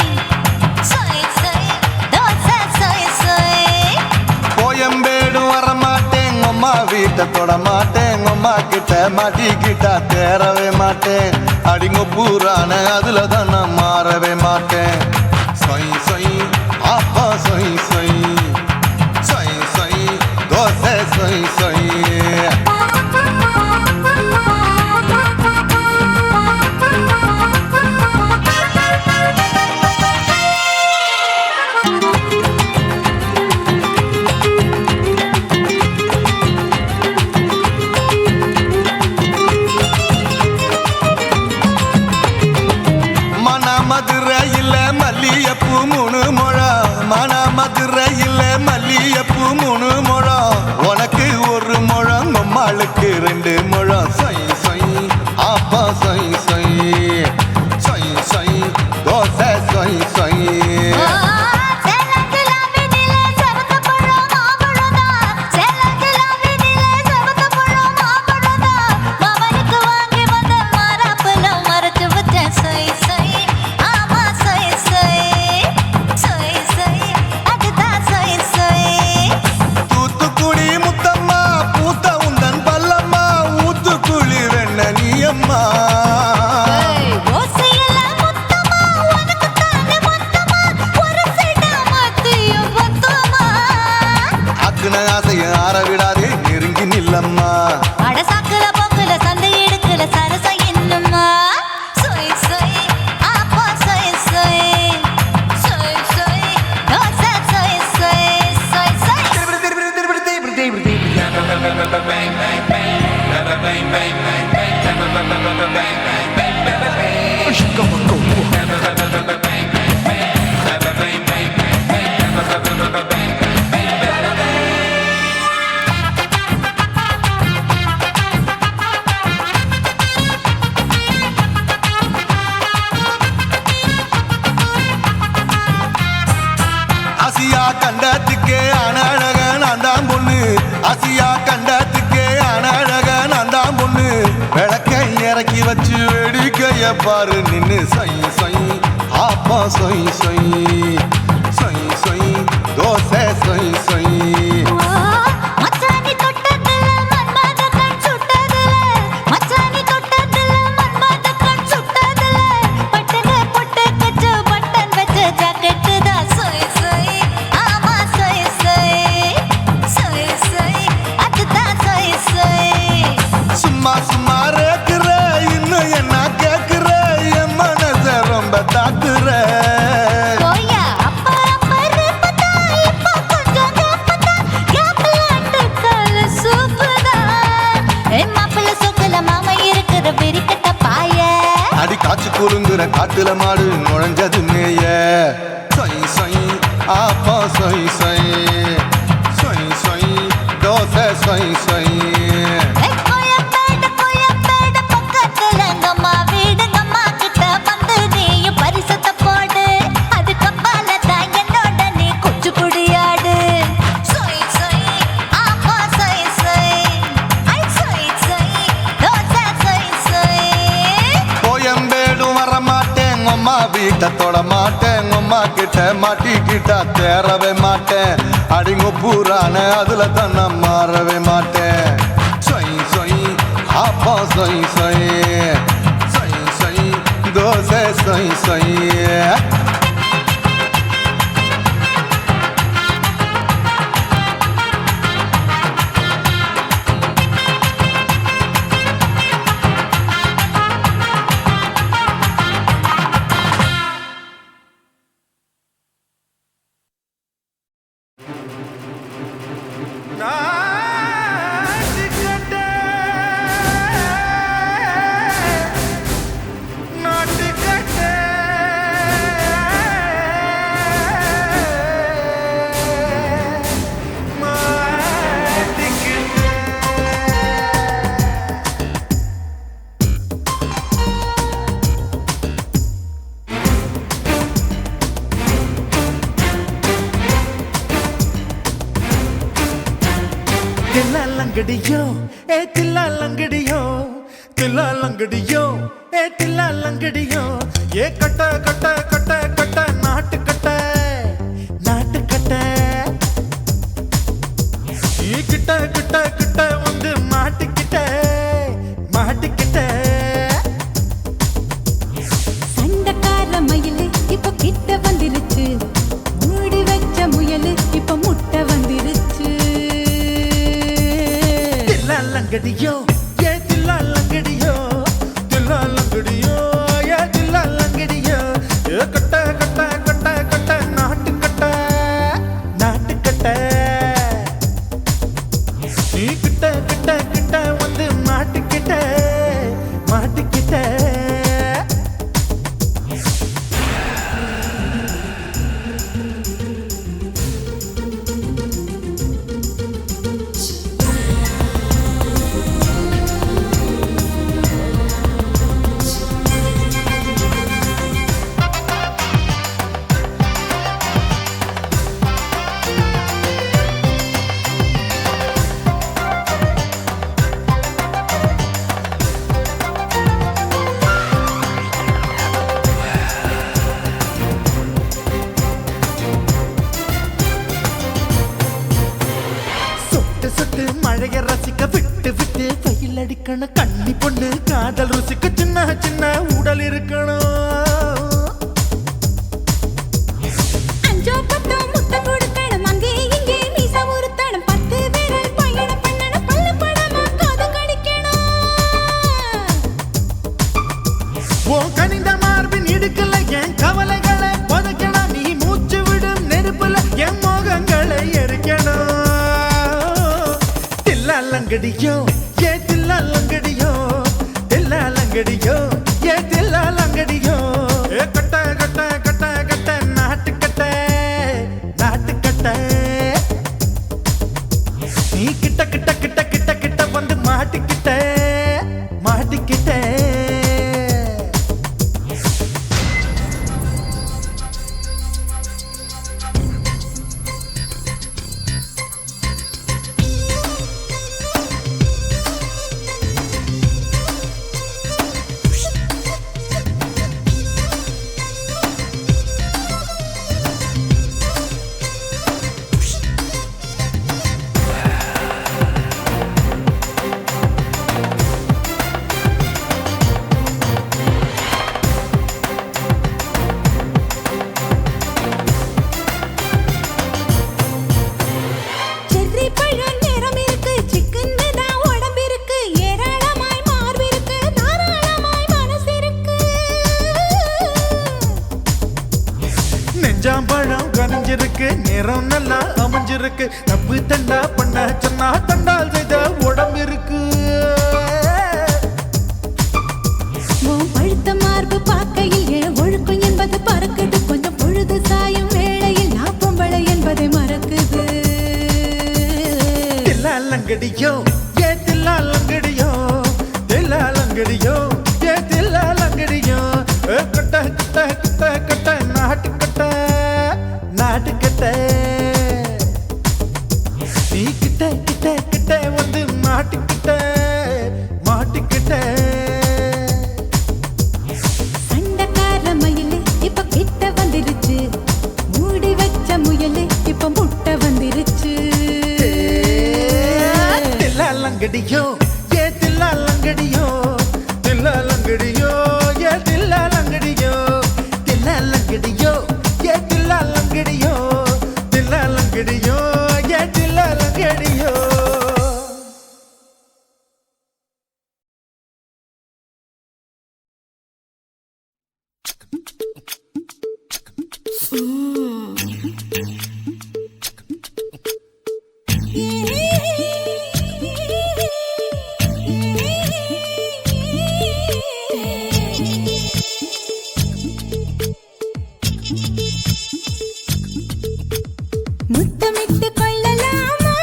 சொய் சொய் தோசை சொய் சொய். கோயம்பேடு வரமாட்டேன் அம்மா வீட்டை தொட மாட்டேன், அம்மா கிட்ட மாட்டிக்கிட்டா தேரவே மாட்டேன். அடிங்க பூரான அதுல தான் நான் மாறவே மாட்டேன். சொய் சொய் அப்பா சொய் சொய், சொய் சொய் தோசை சொய் சொய். மதுரையில் மல்லியப்பூ 3 முழம், மன மதுரையில் மல்லியப்பூ 3 முழம். உனக்கு 1 முழம், உம்மால வேடிக்கைய பாரு நின்னு சை சை ஆப்பா சை சை சை சை தோசை சை சை மச்சானி தொட்டதுல மன்மத கண் சுட்டதுல மச்சானி தொட்டதுல மன்மத கண் சுட்டதுல பட்டன பொட்டு கச்சு பட்டன் வச்ச ஜாக்கெட் தான் சோய் சோய் ஆமா சோய் சோய் சோய் சோய் அதுதான் சோய் சோய் சும்மா சும்மா ரேக்குற இன்னும் என்ன கேக்குற என் மனச ரொம்ப தாக்குற கோயா அப்பா அப்பா ரப்பதா இப்ப கொஞ்சம் ரப்பதா கேப்லாட்டு கால சூப்பரா ஏ மாப்பிள்ள சொக்கல மாமா இருக்கிற வெறிக்கட்ட பாய அடி காய்ச்சி குறுங்குற காட்டுல மாடு நுழைஞ்சது மேய சை சை ஆப்பா சை சை சை சை தோசை சை சை கோயம்பேடு பக்கத்துல எங்கம்மா வீடு அம்மா கிட்ட வந்து நீயும் பரிசத்தை போடு அது கப்பால தான் என்னோட நீ குச்சி குடியாடு சொய் சொய் ஆப்பா சொய் சொய் ஐ சொய் சொய் தோசை சொய் சொய் கோயம்பேடு வரமாட்டேன் அம்மா வீட்டை தொட மாட்டேன் அம்மா கிட்ட மாட்டிக்கிட்டா தேரவே மாட்டேன் அடிங்க பூரான அதுல தான் நான் மாறவே மாட்டேன் சை சை ஆப்பா சை சை சை சை தோசை சை சை தில்லாலங்கடியோ ஏ தில்லாலங்கடியோ தில்லாலங்கடியோ ஏ தில்லாலங்கடியோ ஏ கட்ட கட்ட கட்ட கட்ட நாட்டு கட்ட நாட்டு கட்ட நீ கிட்ட கிட்ட கிட்ட வந்து மாட்டிக்கிட்ட மாட்டிக்கிட்ட சண்டக்கார மயிலு இப்ப கிட்ட வந்துருச்சு மூடி வச்ச முயலு இப்ப முட்டை வந்துருச்சு தில்லாலங்கடியோ ஏ தில்லாலங்கடியோ தில்லாலங்கடியோ ஏ தில்லாலங்கடியோ ஏ கட்ட கட்ட கட்ட கட்ட நாட்டு கட்ட நாட்டு கட்ட நீ கிட்ட கிட்ட கிட்ட வந்து மாட்டிக்கிட்ட மாட்டிக்கிட்ட சொட்டு சொட்டு மழைய ரசிக்க விட்டு விட்டு வெயில் அடிக்கணும் கண்ணி பொண்ணு காதல் ருசிக்க சின்ன சின்ன உடல் இருக்கணும் அஞ்சோ பத்தோ முத்தம் கொடுக்கணும் அங்கே இங்கே மீசா உருத்தணும் 10 விரல் பயணம் பண்ணணும் பல்ல படமா காது கடிக்கணும் ஓ கனிந்த மார்பின் இடுக்கல என் கவலைகளை புதைக்கணும் நீ மூச்சு விடும் நெருப்புல என் மோகங்களை எரிக்கணும் தில்லாலங்கடியோ ஏ தில்லாலங்கடியோ தில்லாலங்கடியோ ஏ தில்லாலங்கடியோ ஏ கட்ட கட்ட கட்ட கட்ட நாட்டு கட்ட நாட்டு கட்ட நீ கிட்ட கிட்ட கிட்ட கிட்ட கிட்ட வந்து மாட்டிக்கிட்ட மாட்டிக்கிட்ட விளைஞ்சிருக்கு, நேரம் நல்லா அமைஞ்சிருக்கு. தப்பு தண்டா பண்ண சொன்னா தண்டால் செய்த உடம்பு இருக்கு. பழுத்த மார்பு பார்க்கையில் என் ஒழுக்கம் என்பது பறக்குது. கொஞ்சம் பொழுது சாயும் வேளையில் நான் பொம்பளை என்பதை மறக்குது. தில்லாலங்கடியோ ஏ தில்லாலங்கடியோ, தில்லாலங்கடியோ ஏ தில்லாலங்கடியோ. கட்ட கட்ட கட்ட கட்ட நாட்டு கட்ட நாட்டு கட்ட. நீ கிட்ட கிட்ட கிட்ட வந்து மாட்டுக்கிட்ட மாட்டுக்கிட்ட. சண்டக்கார மயிலு இப்ப கிட்ட வந்துருச்சு, மூடி வச்ச முயலு இப்ப முட்டை வந்துருச்சு. தில்லாலங்கடியோ ஏ தில்லாலங்கடியோ, தில்லாலங்கடியோ ஏ தில்லாலங்கடியோ. தில்லாலங்கடியோ ஏ தில்லாலங்கடியோ, தில்லாலங்கடியோ ஏ தில்லாலங்கடியோ. முத்தமிட்டு கொள்ளலாமா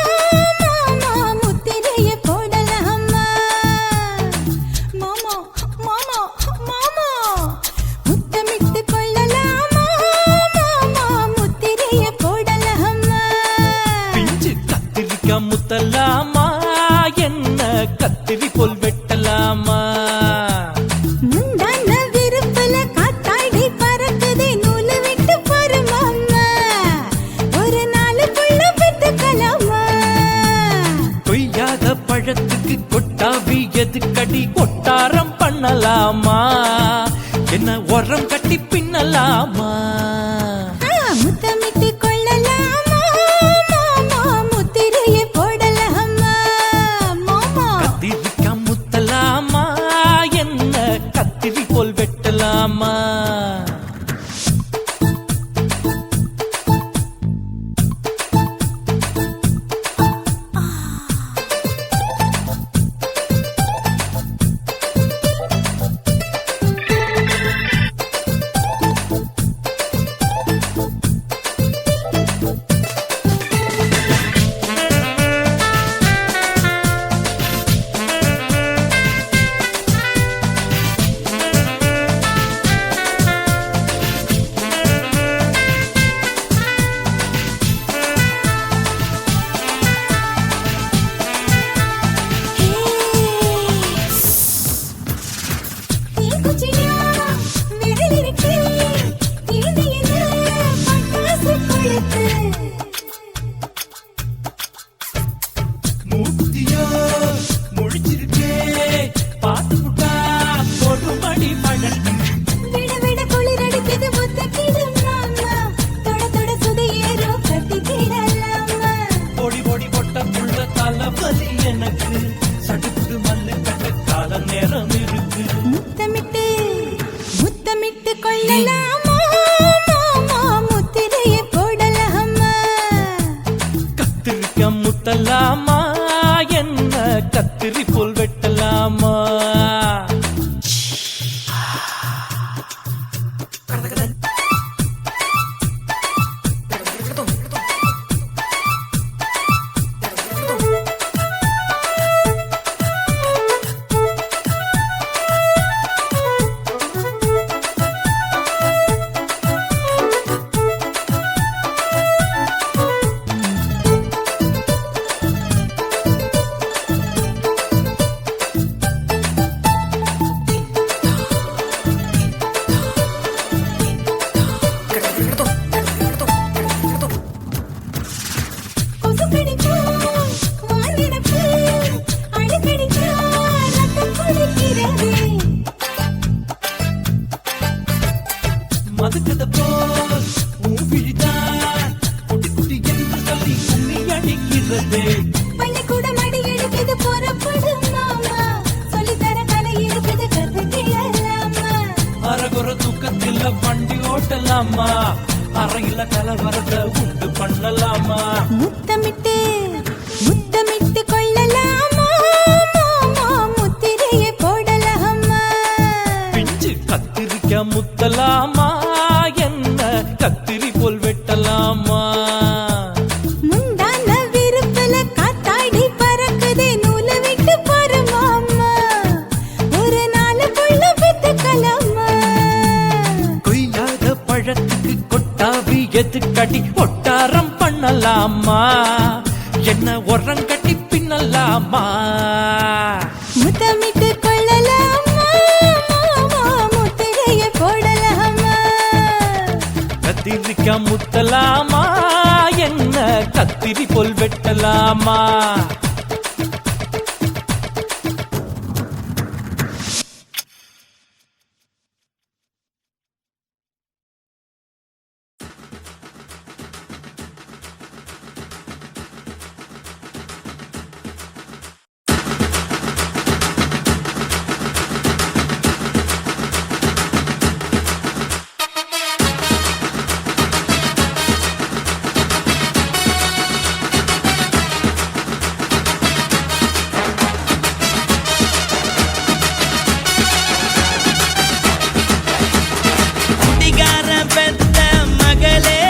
மாமா, முத்திரைய போடலாமா மாமா மாமா மாமா. முத்தமிட்டு கொள்ளலாமா மாமா, முத்திரைய போடலாமா. பிஞ்சு கத்திரிக்கா முத்தலாமா, என்ன கத்திரி போல் வெட்டலாமா. முந்தான விருப்பல காத்தாடி பறக்குதே, நூலு விட்டு போரு மாமா, ஒரு நாலு புள்ள பெத்துக்கலாமா. கொய்யாத பழத்துக்கு கொட்டாவி எதுக்கடி, கொட்டாரம் பண்ணலாமா, என்ன உரம் கட்டி பின்னலாமா. முத்தமிட்டு கொள்ளலாமா மாமா, முத்திரைய போடலாமா மாமா. கத்திரிக்கா முத்தலாமா, என்ன கத்திரி போல் வெட்டலாமா. தீக்குச்சியா விரல் இருக்கு, தீண்டியில பட்டாசு கொளுத்து. மூக்குத்தியோ முழிச்சிருக்கே, பார்த்து புட்டா கொடுமடி பழக்கு. விட விட குளிர் அடிக்குது, ஒத்தக்கிடும் மாமா, தொட தொட சுதையேறும் கட்டிக்கிடலாமா. பொடி பொடி பொட்ட புள்ள தலைவலி எனக்கு, சடுக்குடு மல்லு கட்ட கால நேரம் இருக்கு. முத்தமிட்டு முத்தமிட்டு கொள்ளலாமா மாமா, முத்திரைய போடலாமா. கத்திரிக்கா முத்தலாமா, என்ன கத்திரி போல் வெட்டலாமா. கொசு கடிச்சா வாங்கினப்பு, அடிக்கடிச்சா ரத்தம் குடிக்கிறது. மதுக்கத போல் ஊவிழிதான் குட்டி குட்டி என்று சொல்லி கும்மி அடிக்கிறது. பள்ளிக்கூடம் அடி எடுக்குது, புறப்படும் மாமா, சொல்லித்தர கலை இருக்குது, கத்துக்கிடலாமா. அரகுற தூக்கத்தில் வண்டி ஓட்டலாமா, அறையில கலவரத்தை உண்டு பண்ணலாமா முத்தமிட்டு முத்தமிட்டு கொள்ளலாமா முத்திரையை போடலாமா பிஞ்சு கத்திரிக்க முத்தலாமா என்ன கத்திரி போல் வெட்டலாமா முந்தான விருப்பல காத்தாடி பறக்குதே நூல விட்டு போறமாமா ஒரு நாள் புள்ள பெத்துக்கலாமா கொய்யாத பழத்துக்கு கொட்டாவி எதுக்கடி ஒட்டாரம் பண்ணலாமா என்ன உரங்கட்டி பின்னலாமா முத்தமிட்டு கொள்ளலாமா முத்திரையை போடலாமா கத்திரிக்க முத்தலாமா என்ன கத்திரி போல் வெட்டலாமா குடிகாரன் பெத்த மகளே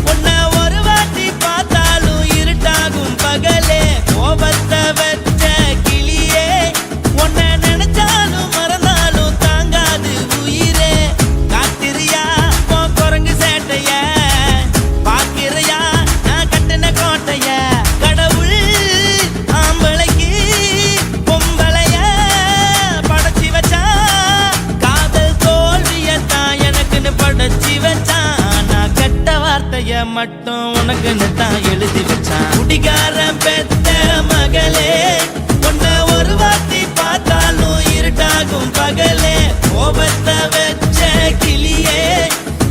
உன்னை ஒரு வாட்டி பார்த்தாலும் இருட்டாகும் பகலே கோபத்தை வச்ச கிளியே உன்னை நினைச்சாலும் மறந்தாலும் தாங்காது உயிரே காத்திரியா உன் குரங்கு சேட்டைய பாக்கிறையா நான் கட்டின கோட்டைய கடவுள் ஆம்பளைக்கு பொம்பளைய படைச்சி வச்சா காதல் தோல்வியத்தான் எனக்குன்னு படைச்சி வச்சான் நான் கெட்ட வார்த்தைய மட்டும் உனக்குன்னு தான் எழுதி வச்சான் குடிகாரன் பெத்த மகளே உன்னை ஒரு வாட்டி பார்த்தாலும் இருட்டாகும் பகலே கோபத்தை வச்ச கிளியே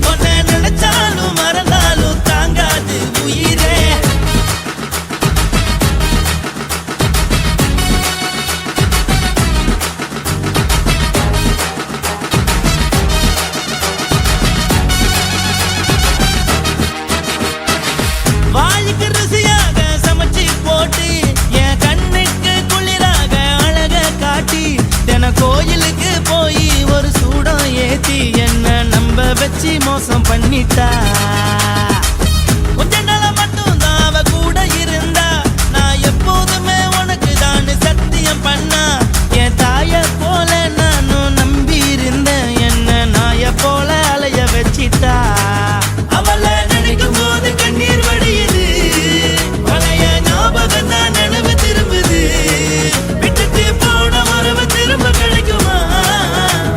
உன்னை நினைச்சாலும் மறந்தாலும் தாங்காது உயிரே வாய்க்கு ருசியாக சமைச்சு போட்டு என் கண்ணுக்கு குளிராக அழக காட்டி தின கோயிலுக்கு போய் ஒரு சூடம் ஏத்தி என்ன நம்ப வச்சு மோசம் பண்ணிட்டா கொஞ்ச நாள மட்டும் தான் அவ கூட இருந்தா நான் எப்போதுமே உனக்கு தான் சத்தியம் பண்ணா என் தாய போல நானும் நம்பி இருந்தேன் என்ன நாய போல அலைய வச்சிட்டா அவளை நினைக்கும் போது கண்ணீர் வடியுது பழைய ஞாபகம் தான் நினைவு திரும்புது விட்டுட்டு போன உறவு திரும்ப கிடைக்குமா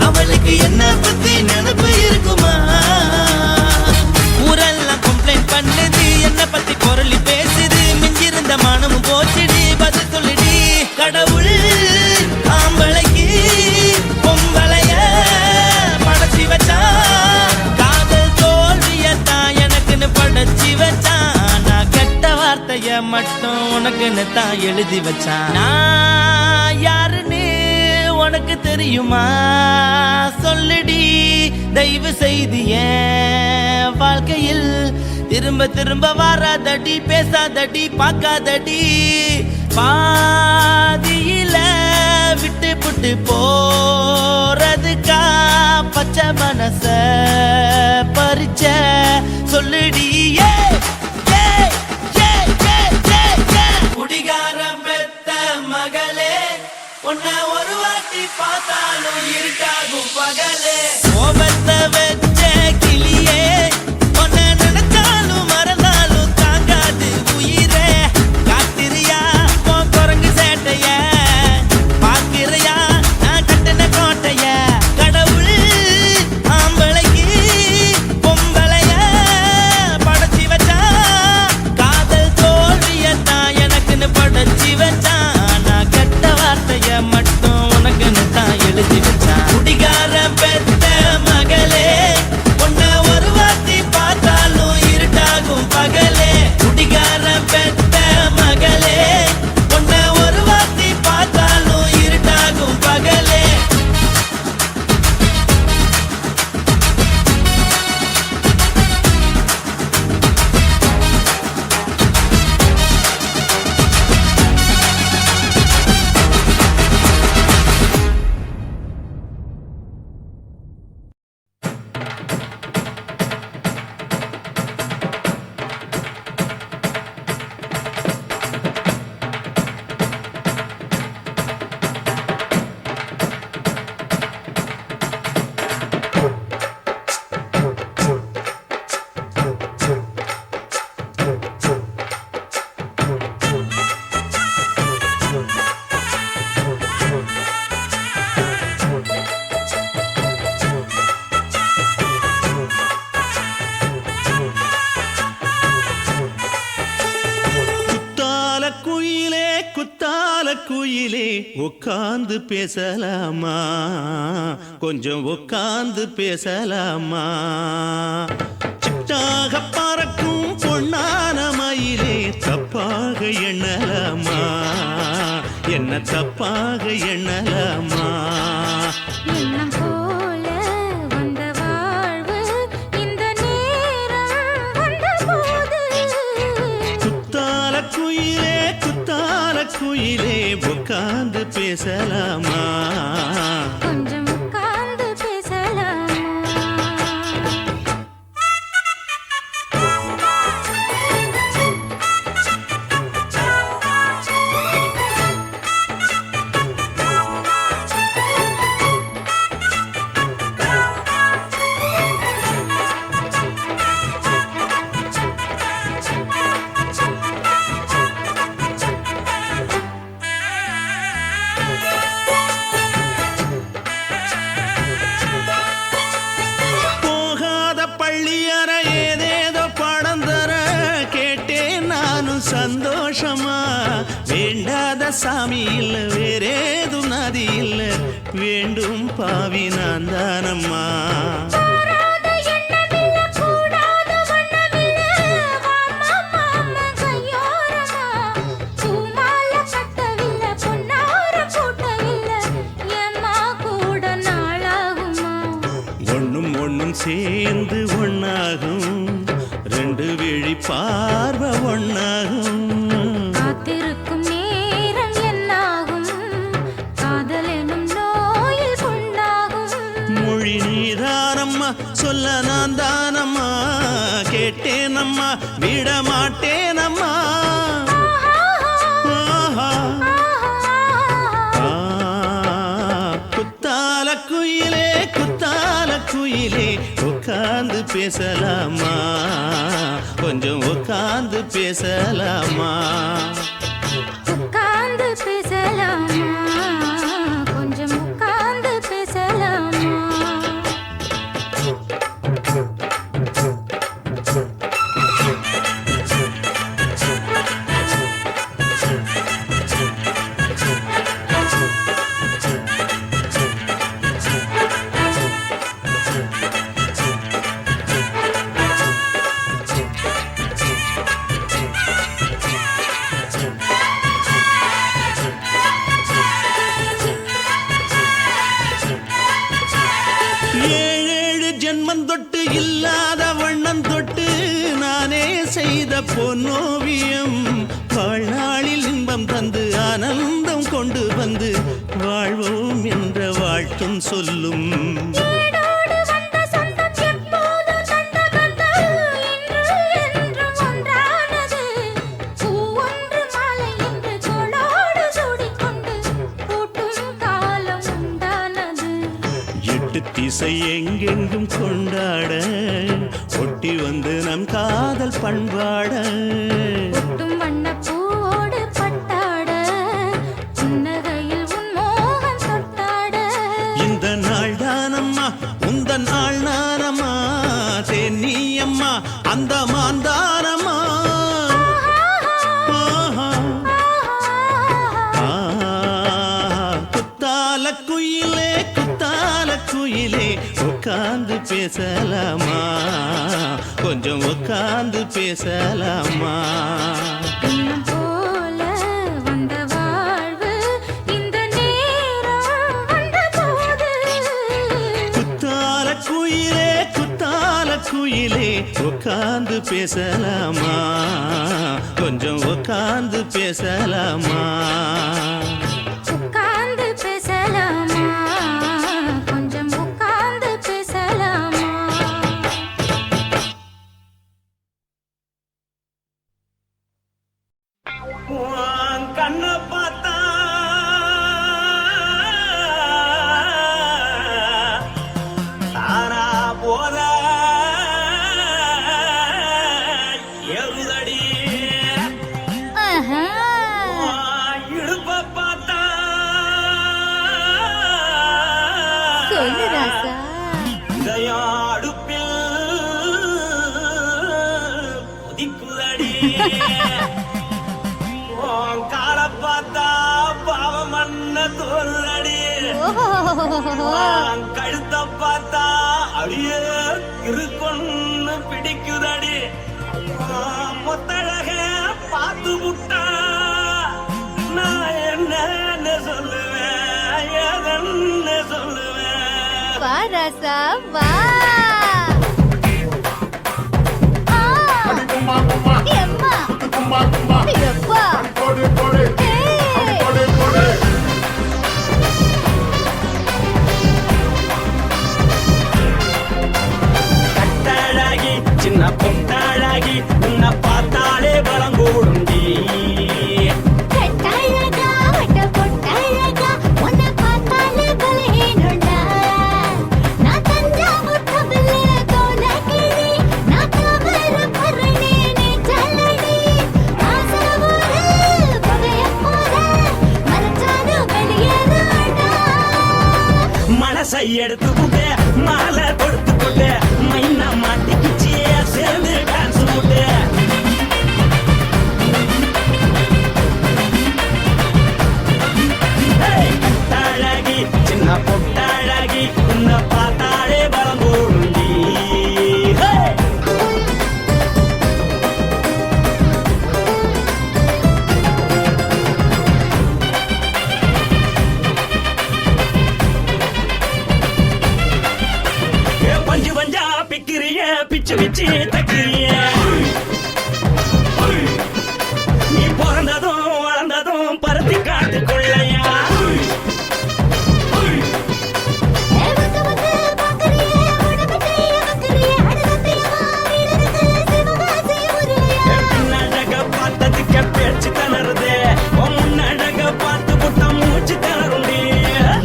அவளுக்கு என்ன பத்தி நினைப்பு இருக்குமா ஊரெல்லாம் கம்ப்ளைண்ட் பண்ணுது என்ன பத்தி பொருளி பேசுது மிஞ்சிருந்த மானமும் போச்சுடி பதில் சொல்லுடி கடவுள் ஆம்பளைக்கு பொம்பளைய படைச்சி வச்சா காதல் தோல்வியத்தான் எனக்குன்னு படைச்சி வச்சான் நான் கெட்ட வார்த்தைய மட்டும் உனக்குன்னு தான் எழுதி வச்சான் நான் யாருன்னு உனக்கு தெரியுமா சொல்லுடி தயவு செய்து என் வாழ்க்கையில் திரும்ப திரும்ப வராதடி பேசாதடி பார்க்காதடி பாதியில விட்டு புட்டு போறதுக்கா பச்சை மனச பறிச்ச சொல்லுடி குடிகாரம் பெத்த மகளே உன்னை ஒரு வாட்டி பார்த்தாலும் இருட்டாகும் பகலே கோபத்தை வச்ச கிளியே உன்னை நினைச்சாலும் மறந்தாலும் தாங்காது உயிரே காத்திரியா உன் குரங்கு சேட்டைய பாக்கிறையா நான் கட்டின கோட்டைய கடவுள் ஆம்பளைக்கு பொம்பளைய படைச்சி வச்சா காதல் தோல்வியத்தான் எனக்குன்னு படைச்சி வச்சான் நான் கெட்ட வார்த்தைய மட்டும் உனக்குன்னு தான் எழுதி வச்சான் குடிகாரன் பெத்த உட்கார்ந்து பேசலாமா, கொஞ்சம் உட்கார்ந்து பேசலாமா. சிட்டாக பறக்கும் பொன்னான மயிலே தப்பாக எண்ணலாமா, என்ன தப்பாக எண்ணலாமா. எண்ணம் போல வந்த வாழ்வு இந்த நேரம் வந்தபோது குத்தால குயிலே குத்தால குயிலே உட்கார்ந்து பேசலாமா, கொஞ்சம் உட்கார்ந்து பேசலாமா. போகாத பள்ளியற ஏதேதோ படம் தர கேட்டேன் நானும் சந்தோஷமா. வேண்டாத சாமி இல்ல வேறேதும் நதி இல்ல, வேண்டும் பாவி நான் தானம்மா. கூடாத எண்ணமில்ல கூடாத வண்ணமில்ல வாமா மாமா கையோரமா. பூமால கட்டவில்ல பொன்னார கூட்டவில்ல ஏம்மா கூட நாளாகுமா. ஒண்ணும் ஒண்ணும் சேர்ந்து ஒண்ணாகும், ரெண்டு விழி பார்வை ஒண்ணாகும். காத்திருக்கும் நேரம் என்னாகும், காதல் எனும் நோயில் புண்ணாகும். மொழி நீதானம்மா, சொல்ல நான் தானம்மா. கேட்டேனம்மா, விட மாட்டேனம்மா. ஆஹா. ஆ, குத்தால குயிலே குத்தால குயிலே உட்கார்ந்து பேசலாமா, கொஞ்சம் உட்கார்ந்து பேசலாமா. உட்கார்ந்து பேசலாமா, கொஞ்சம் உட்கார்ந்து பேசலாமா. ஏழேழு ஜென்மம் தொட்டு இல்லாத வண்ணம் தொட்டு நானே செய்த பொன்னோவியம். வாழ்நாளில் இன்பம் தந்து ஆனந்தம் கொண்டு வந்து வாழ்வோம் என்ற வாழ்த்தும் சொல்லும். ஏடோடு வந்த சொந்தம் எப்போதும் தந்த பந்தம் இன்று என்றும் ஒன்றானது. பூவொன்று மாலை என்று தோளோடு சூடிக்கொண்டு பூட்டும் காலம் உண்டானது. எட்டு திசை எங்கெங்கும் கொண்டாட ஒட்டி வந்து நம் காதல் பண்பாட. ஒட்டும் வண்ணப் பூவோடு பட்டாட புன்னகையில் உன் மோகம் தொட்டாட. இந்த நாள் தானம்மா உந்த நாள் நானம்மா, தென்னியம்மா அந்த மாந்தானம்மா. ஆஹா. ஆ, குத்தால குயிலே குத்தால குயிலே உட்கார்ந்து பேசலாமா, கொஞ்சம் உட்கார்ந்து பேசலாமா. எண்ணம் போல வந்த வாழ்வு இந்த நேரம் வந்தபோது குத்தால குயிலே குத்தால குயிலே உட்கார்ந்து பேசலாமா, கொஞ்சம் உட்கார்ந்து பேசலாமா. உட்கார்ந்து பேசலாமா, கொஞ்சம் உட்கார்ந்து பேசலாமா. உன் கண்ணை பார்த்தா தானா போத எழுதடி. உன் இடுப்பை பார்த்தா சொல்லு ராசா. இதயம் அடுப்பில் உதிக்குதடி. உன் காலை பார்த்தா பாவம் மண்ண கழுத்த பார்த்தா அடியே இருக்குன்னு பிடிக்குதடி மொத்தழக பார்த்து விட்டா நான் என்ன சொல்லுவேன் ஏதன்னு சொல்லுவேன் வா ராசா வா கும்மா கும்மா எம்மா கும்மா கும்மா எப்பா போடு போடு ஏய் போடு போடு கட்டழகி சின்ன பொட்டழகி உன்னை பார்த்தாலே பலம் கூடுண்டி கட்டழகா வட்ட பொட்டழகா உன்னை பார்த்தாலே பலஹீனண்டா நான் தஞ்சாவூர் தவில தோலகிரி நான் தவற பரணி நீ ஜல்லடி ஆசவூர் பகைய போல மறைச்சாது வெளியேறாடா மனசை எடுத்து புட்டு மாலை கொடுத்து புட்டு மைனா மாட்டிக்கிச்சு சேர்ந்து டான்ஸ் போட்டு கட்டழகி சின்ன பொட்டழகி உன்னை பார்த்தாலே பலம் கூடுண்டி பஞ்சு பஞ்சா பிக்கிறிய பிச்சு பிச்சு தக்கிறிய நீ பிறந்ததும் வளர்ந்ததும் பருத்தி காட்டு கொள்ளையா வந்து வந்து பாக்கறியே உடம்பத்தைய வக்கறியே அடலத்தைய வீரருக்கு சிவகாசி உருளையா பின்னழக பார்த்ததுக்கு பேச்சு தளருது முன்னழக பார்த்து புட்ட மூச்சு தளருண்டி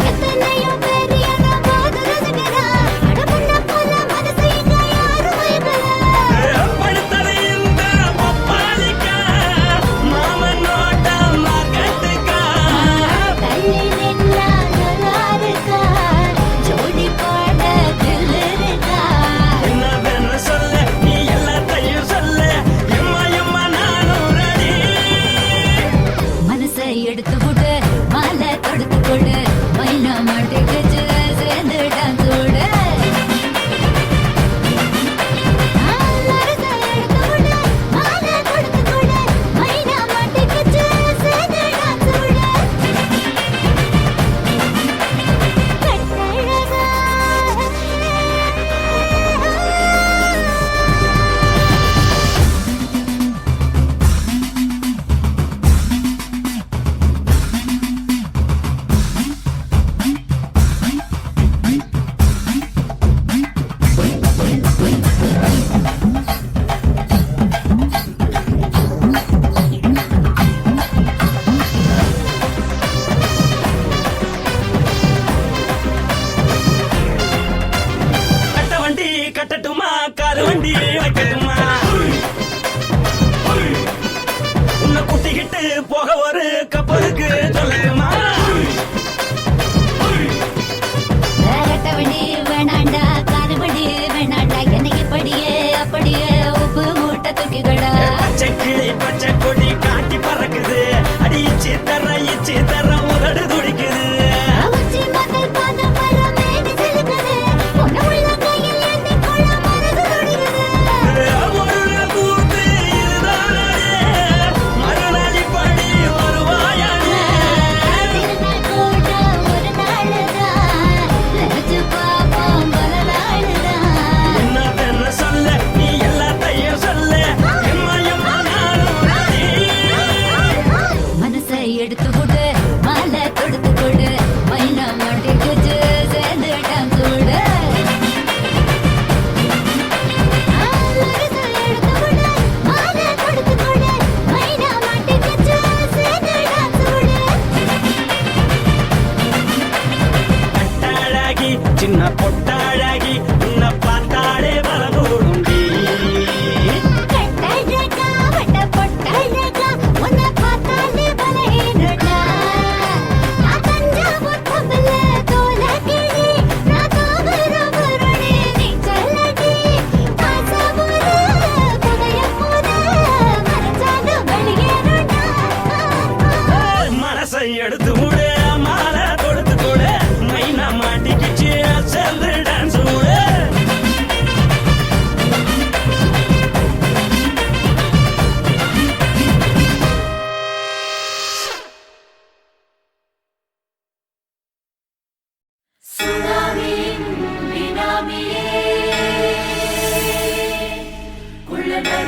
எத்தனையோ பெரியதா போது ரசிகரா அடபுள்ள போல மனசை யாரும் வைக்கல படுத்த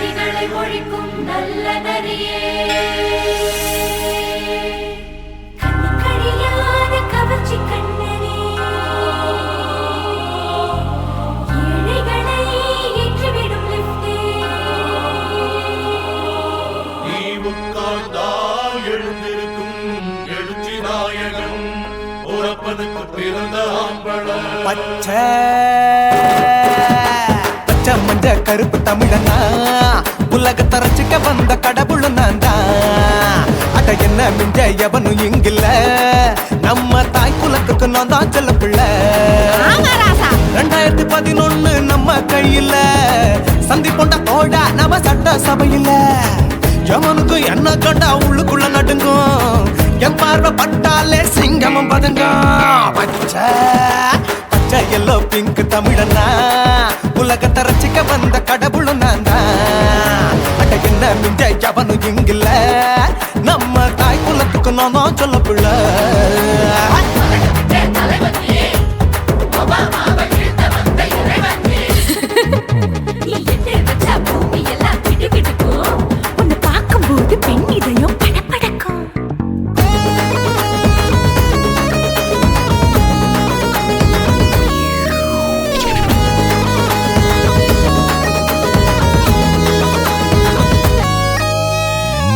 நோய்களை ஒழிக்கும் நல்ல நரியே கண்ணுக்கழியாத கவர்ச்சி கண்ணனே ஏழைகளை ஏற்றிவிடும் லிப்டே நீ உட்கார்ந்தால் எழுந்திருக்கும் எழுச்சி நாயகன் உறப்பனுக்கு பிறந்த ஆம்பள பச்சை மஞ்ச கருப்பு தமிழனா உலகத்தை ரசிக்க வந்த கடவுள் நான் தான். அட என்ன மிஞ்ச எவனும் இங்கில்ல, நம்ம தாய் குலத்துக்கு நான் தான் செல்ல பிள்ளை. 2011 நம்ம கையில சந்தி போண்ட தோடா நம்ம சட்ட சபையில. எவனுக்கு என்ன கண்டா உள்ளுக்குள்ள நடுங்கும், என் பார்வை பட்டாலே சிங்கமும் பதுங்கும். பச்சை பச்சை எல்லோ பிங்க் தமிழனா உலகத்தை ரசிக்க வந்த கடவுள் நான் தான். அட என்ன மிஞ்ச எவனும் இங்கில்ல, நம்ம தாய் குலத்துக்கு நான் தான் சொல்ல பிள்ளை. நீ எட்டு வச்சா பூமி எல்லாம் கிடுகிடுக்கும், உன்னை பார்க்கும்போது பெண் இதயம் படபடக்கும்.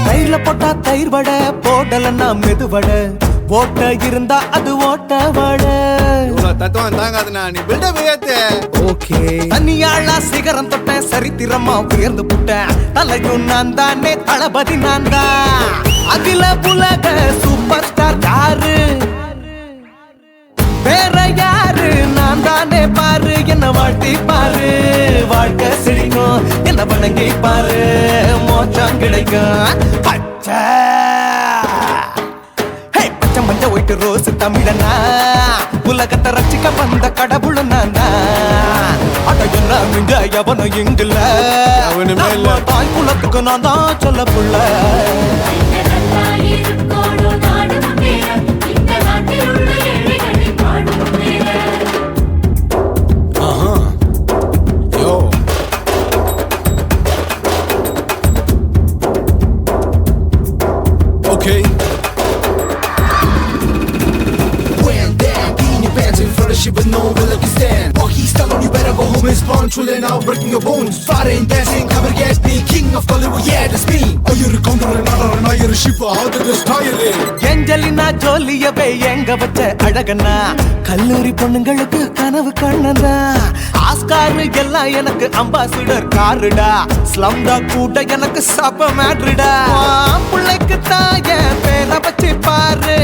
தயிர்ல போட்டா தயிர் வடை, போடலன்னா மெதுவடை, ஓட்ட இருந்தா அது ஓட்ட வடை. தத்துவம் தாங்காதுண்ணா, நீ பில்டப் ஏத்து. ஓகே தனியாளா சிகரம் தொட்ட சரித்திரமா உயர்ந்து புட்டேன். தலையும் நான் தானே, தளபதி நான் தான். அகில உலக சூப்பர் ஸ்டார் யாரு, வேற யாரு, நான் தானே பாரு. என்ன வாழ்த்தி பாரு, வாழ்க்கை சிரிக்கும். என்ன வணங்கி பாரு, மோச்சம் கிடைக்கும். பச்சை பச்சை மஞ்ச ஒயிட்டு ரோஸ் தமிழனா உலகத்தை ரசிக்க வந்த கடவுள் நான் தான். அட என்ன மிஞ்ச எவனும் இங்கில்ல, அவனுமே இல்ல. நம்ம தாய் குலத்துக்கு நான் தான் சொல்ல புள்ள. நல்லா இருக்கோடும் நாடும் பேர, இந்த நாட்டில் உள்ள ஏழைகளை பாடும் பேர. யோ okay. When down, in your pants in front of shit but no one like you stand. Oh, he's telling you better go home and spawn. Truly now breaking your bones. Fighting, dancing, cover gas, be king of Hollywood, yeah, that's me. Oh, you're a counter and not you're a shipper. How did this tire it? Angelina ஜோலியவே எங்க வச்ச அழகனா, கல்லூரி பொண்ணுங்களுக்கு கனவு கண்ணனா. Oscar எல்லாம் எனக்கு ambassador காருடா, ஸ்லம்டா கூட எனக்கு சப மேட்ருடா. பிள்ளைக்கு தாய பேரை வச்சு பாரு,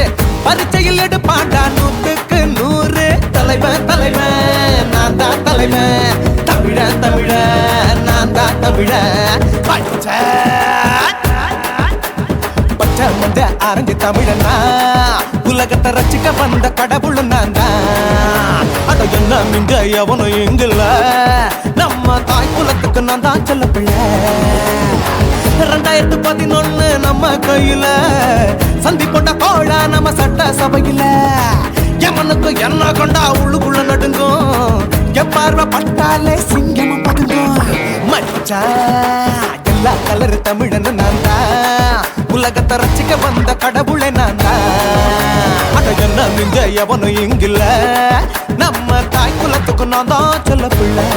பரீட்சையில் எடுப்பாண்டா 100க்கு 100. தலைவன் தலைவன் நான் தான் தலைவன், தமிழன் தமிழன் நான் தான் தமிழன். பச்சை பச்சை மஞ்ச ஆரஞ்சு தமிழனா உலகத்தை ரசிக்க வந்த கடவுள் நான் தான். அட என்ன மிஞ்ச எவனும் இங்கில்ல, நம்ம தாய் குலத்துக்கு நான் தான் சொல்ல பிள்ளை. 2011 நம்ம கையில சந்தி போட்ட கோழா நம்ம சட்ட சபையில. எமனுக்கு என்ன கொண்டா உள்ளுக்குள்ள நடுங்கும், என் பார்வை பட்டாலே சிங்கமும் பதுங்கும். மச்சா எல்லா கலர் தமிழன்னு நான் தான், உலகத்தை ரசிக்க வந்த கடவுளை நான் தான். அட என்ன மிஞ்ச எவனும் இங்கில்ல, நம்ம தாய் குலத்துக்கு நான் தான் சொல்ல பிள்ளை.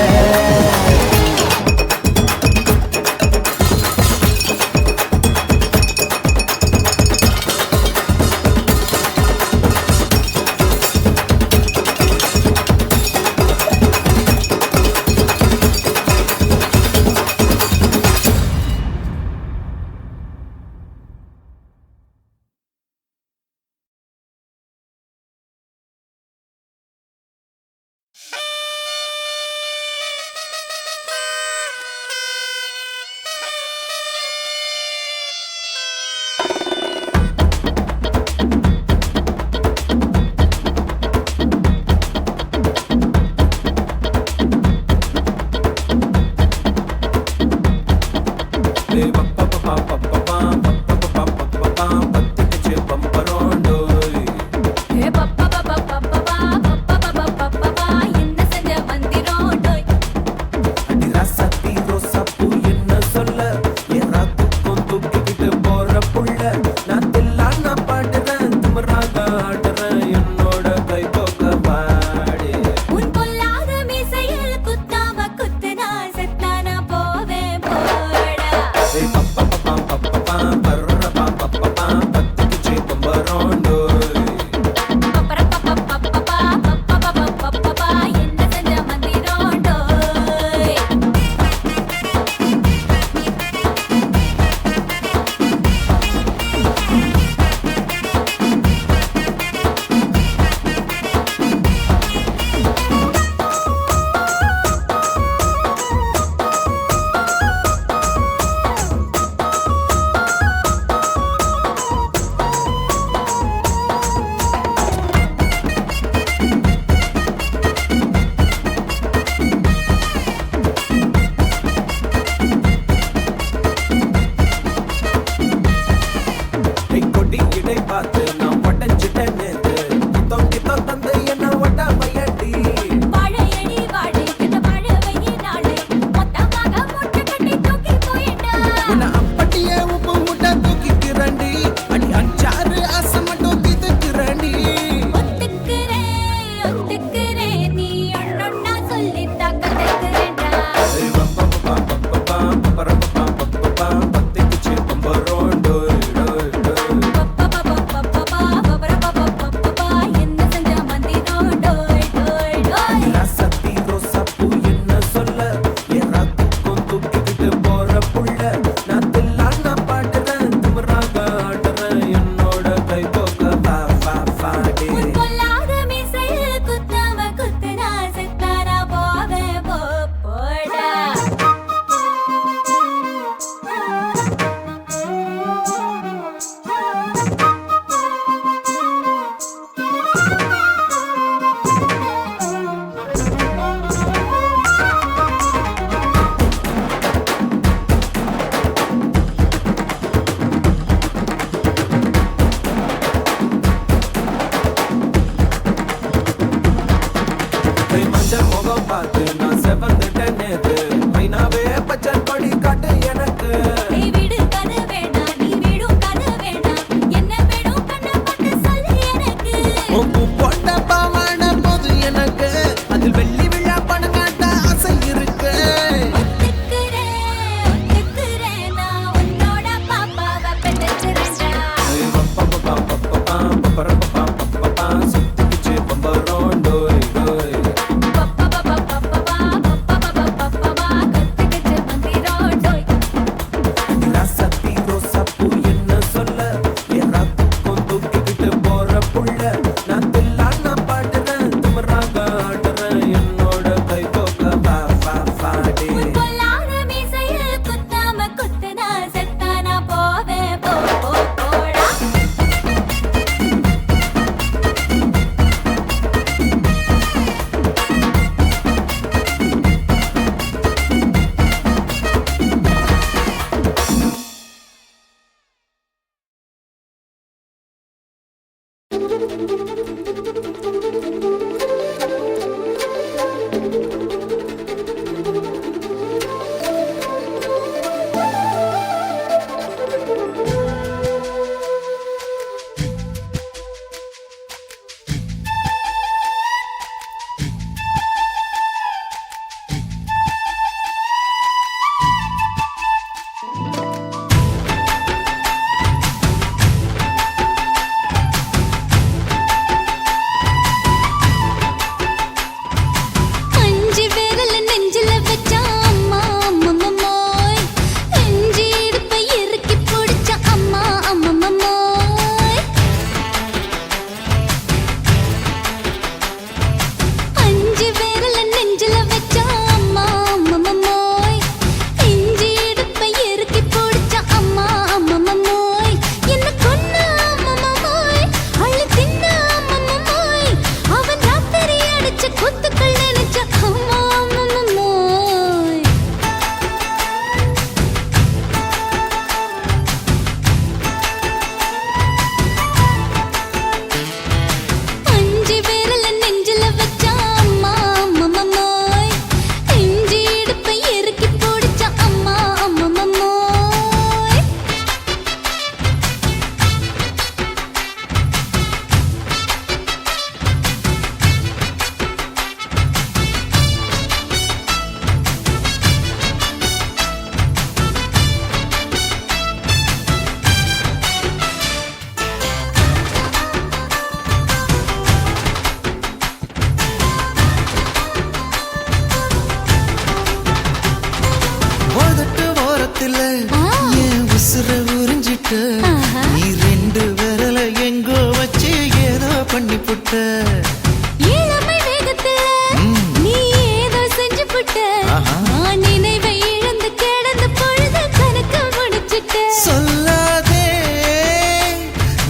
நான் நினைவை இழந்து கிடந்த பொழுது கணக்கு முடிச்சிட்டு சொல்லாதே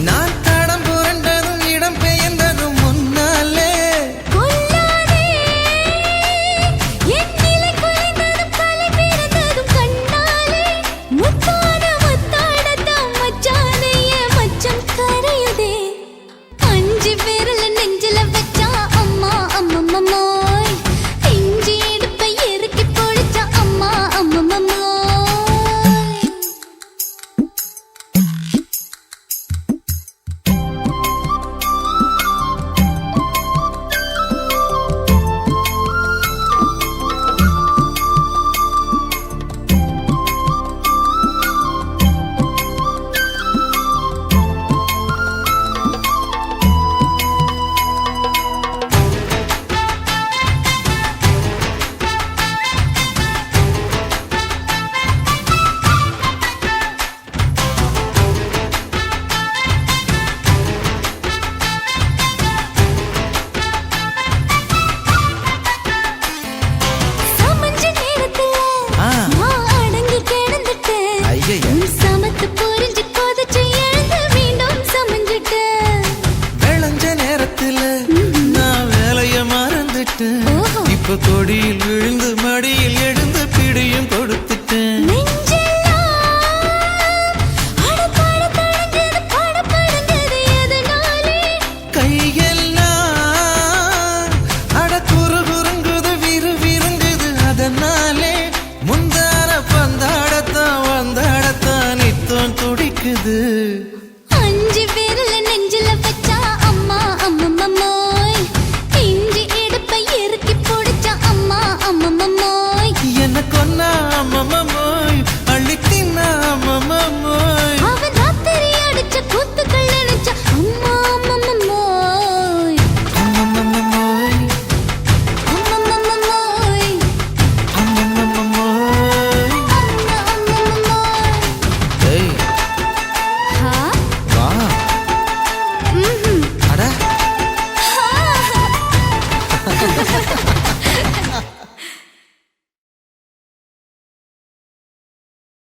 நான் தடம் புரண்டதும் இடம் பெயர்ந்ததும் முன்னாலே கொல்லாதே என் நிலை குலைந்ததும் கலை பிறந்ததும் கண்ணாலே முத்தான முத்தாடத்தான் மச்சானே என் மச்சம் கரையுதே அஞ்சு விரல நெஞ்சில வச்சா அம்மா அம்மம்மோய் இஞ்சி இடுப்பை இறுக்கி பொழிச்சா அம்மா அம்மம்மோய் சமஞ்ச நேரத்துல நான் அடங்கி கிடந்துட்டேன் ஐயைய. நீ சமத்து புரிஞ்சு கொதிச்சு எழுந்து மீண்டும் சமஞ்சிட்டேன் விளைஞ்ச நேரத்துல நான் வேலைய மறந்துட்டேன் ஓஹோ. இப்ப கொடியில் விழுந்து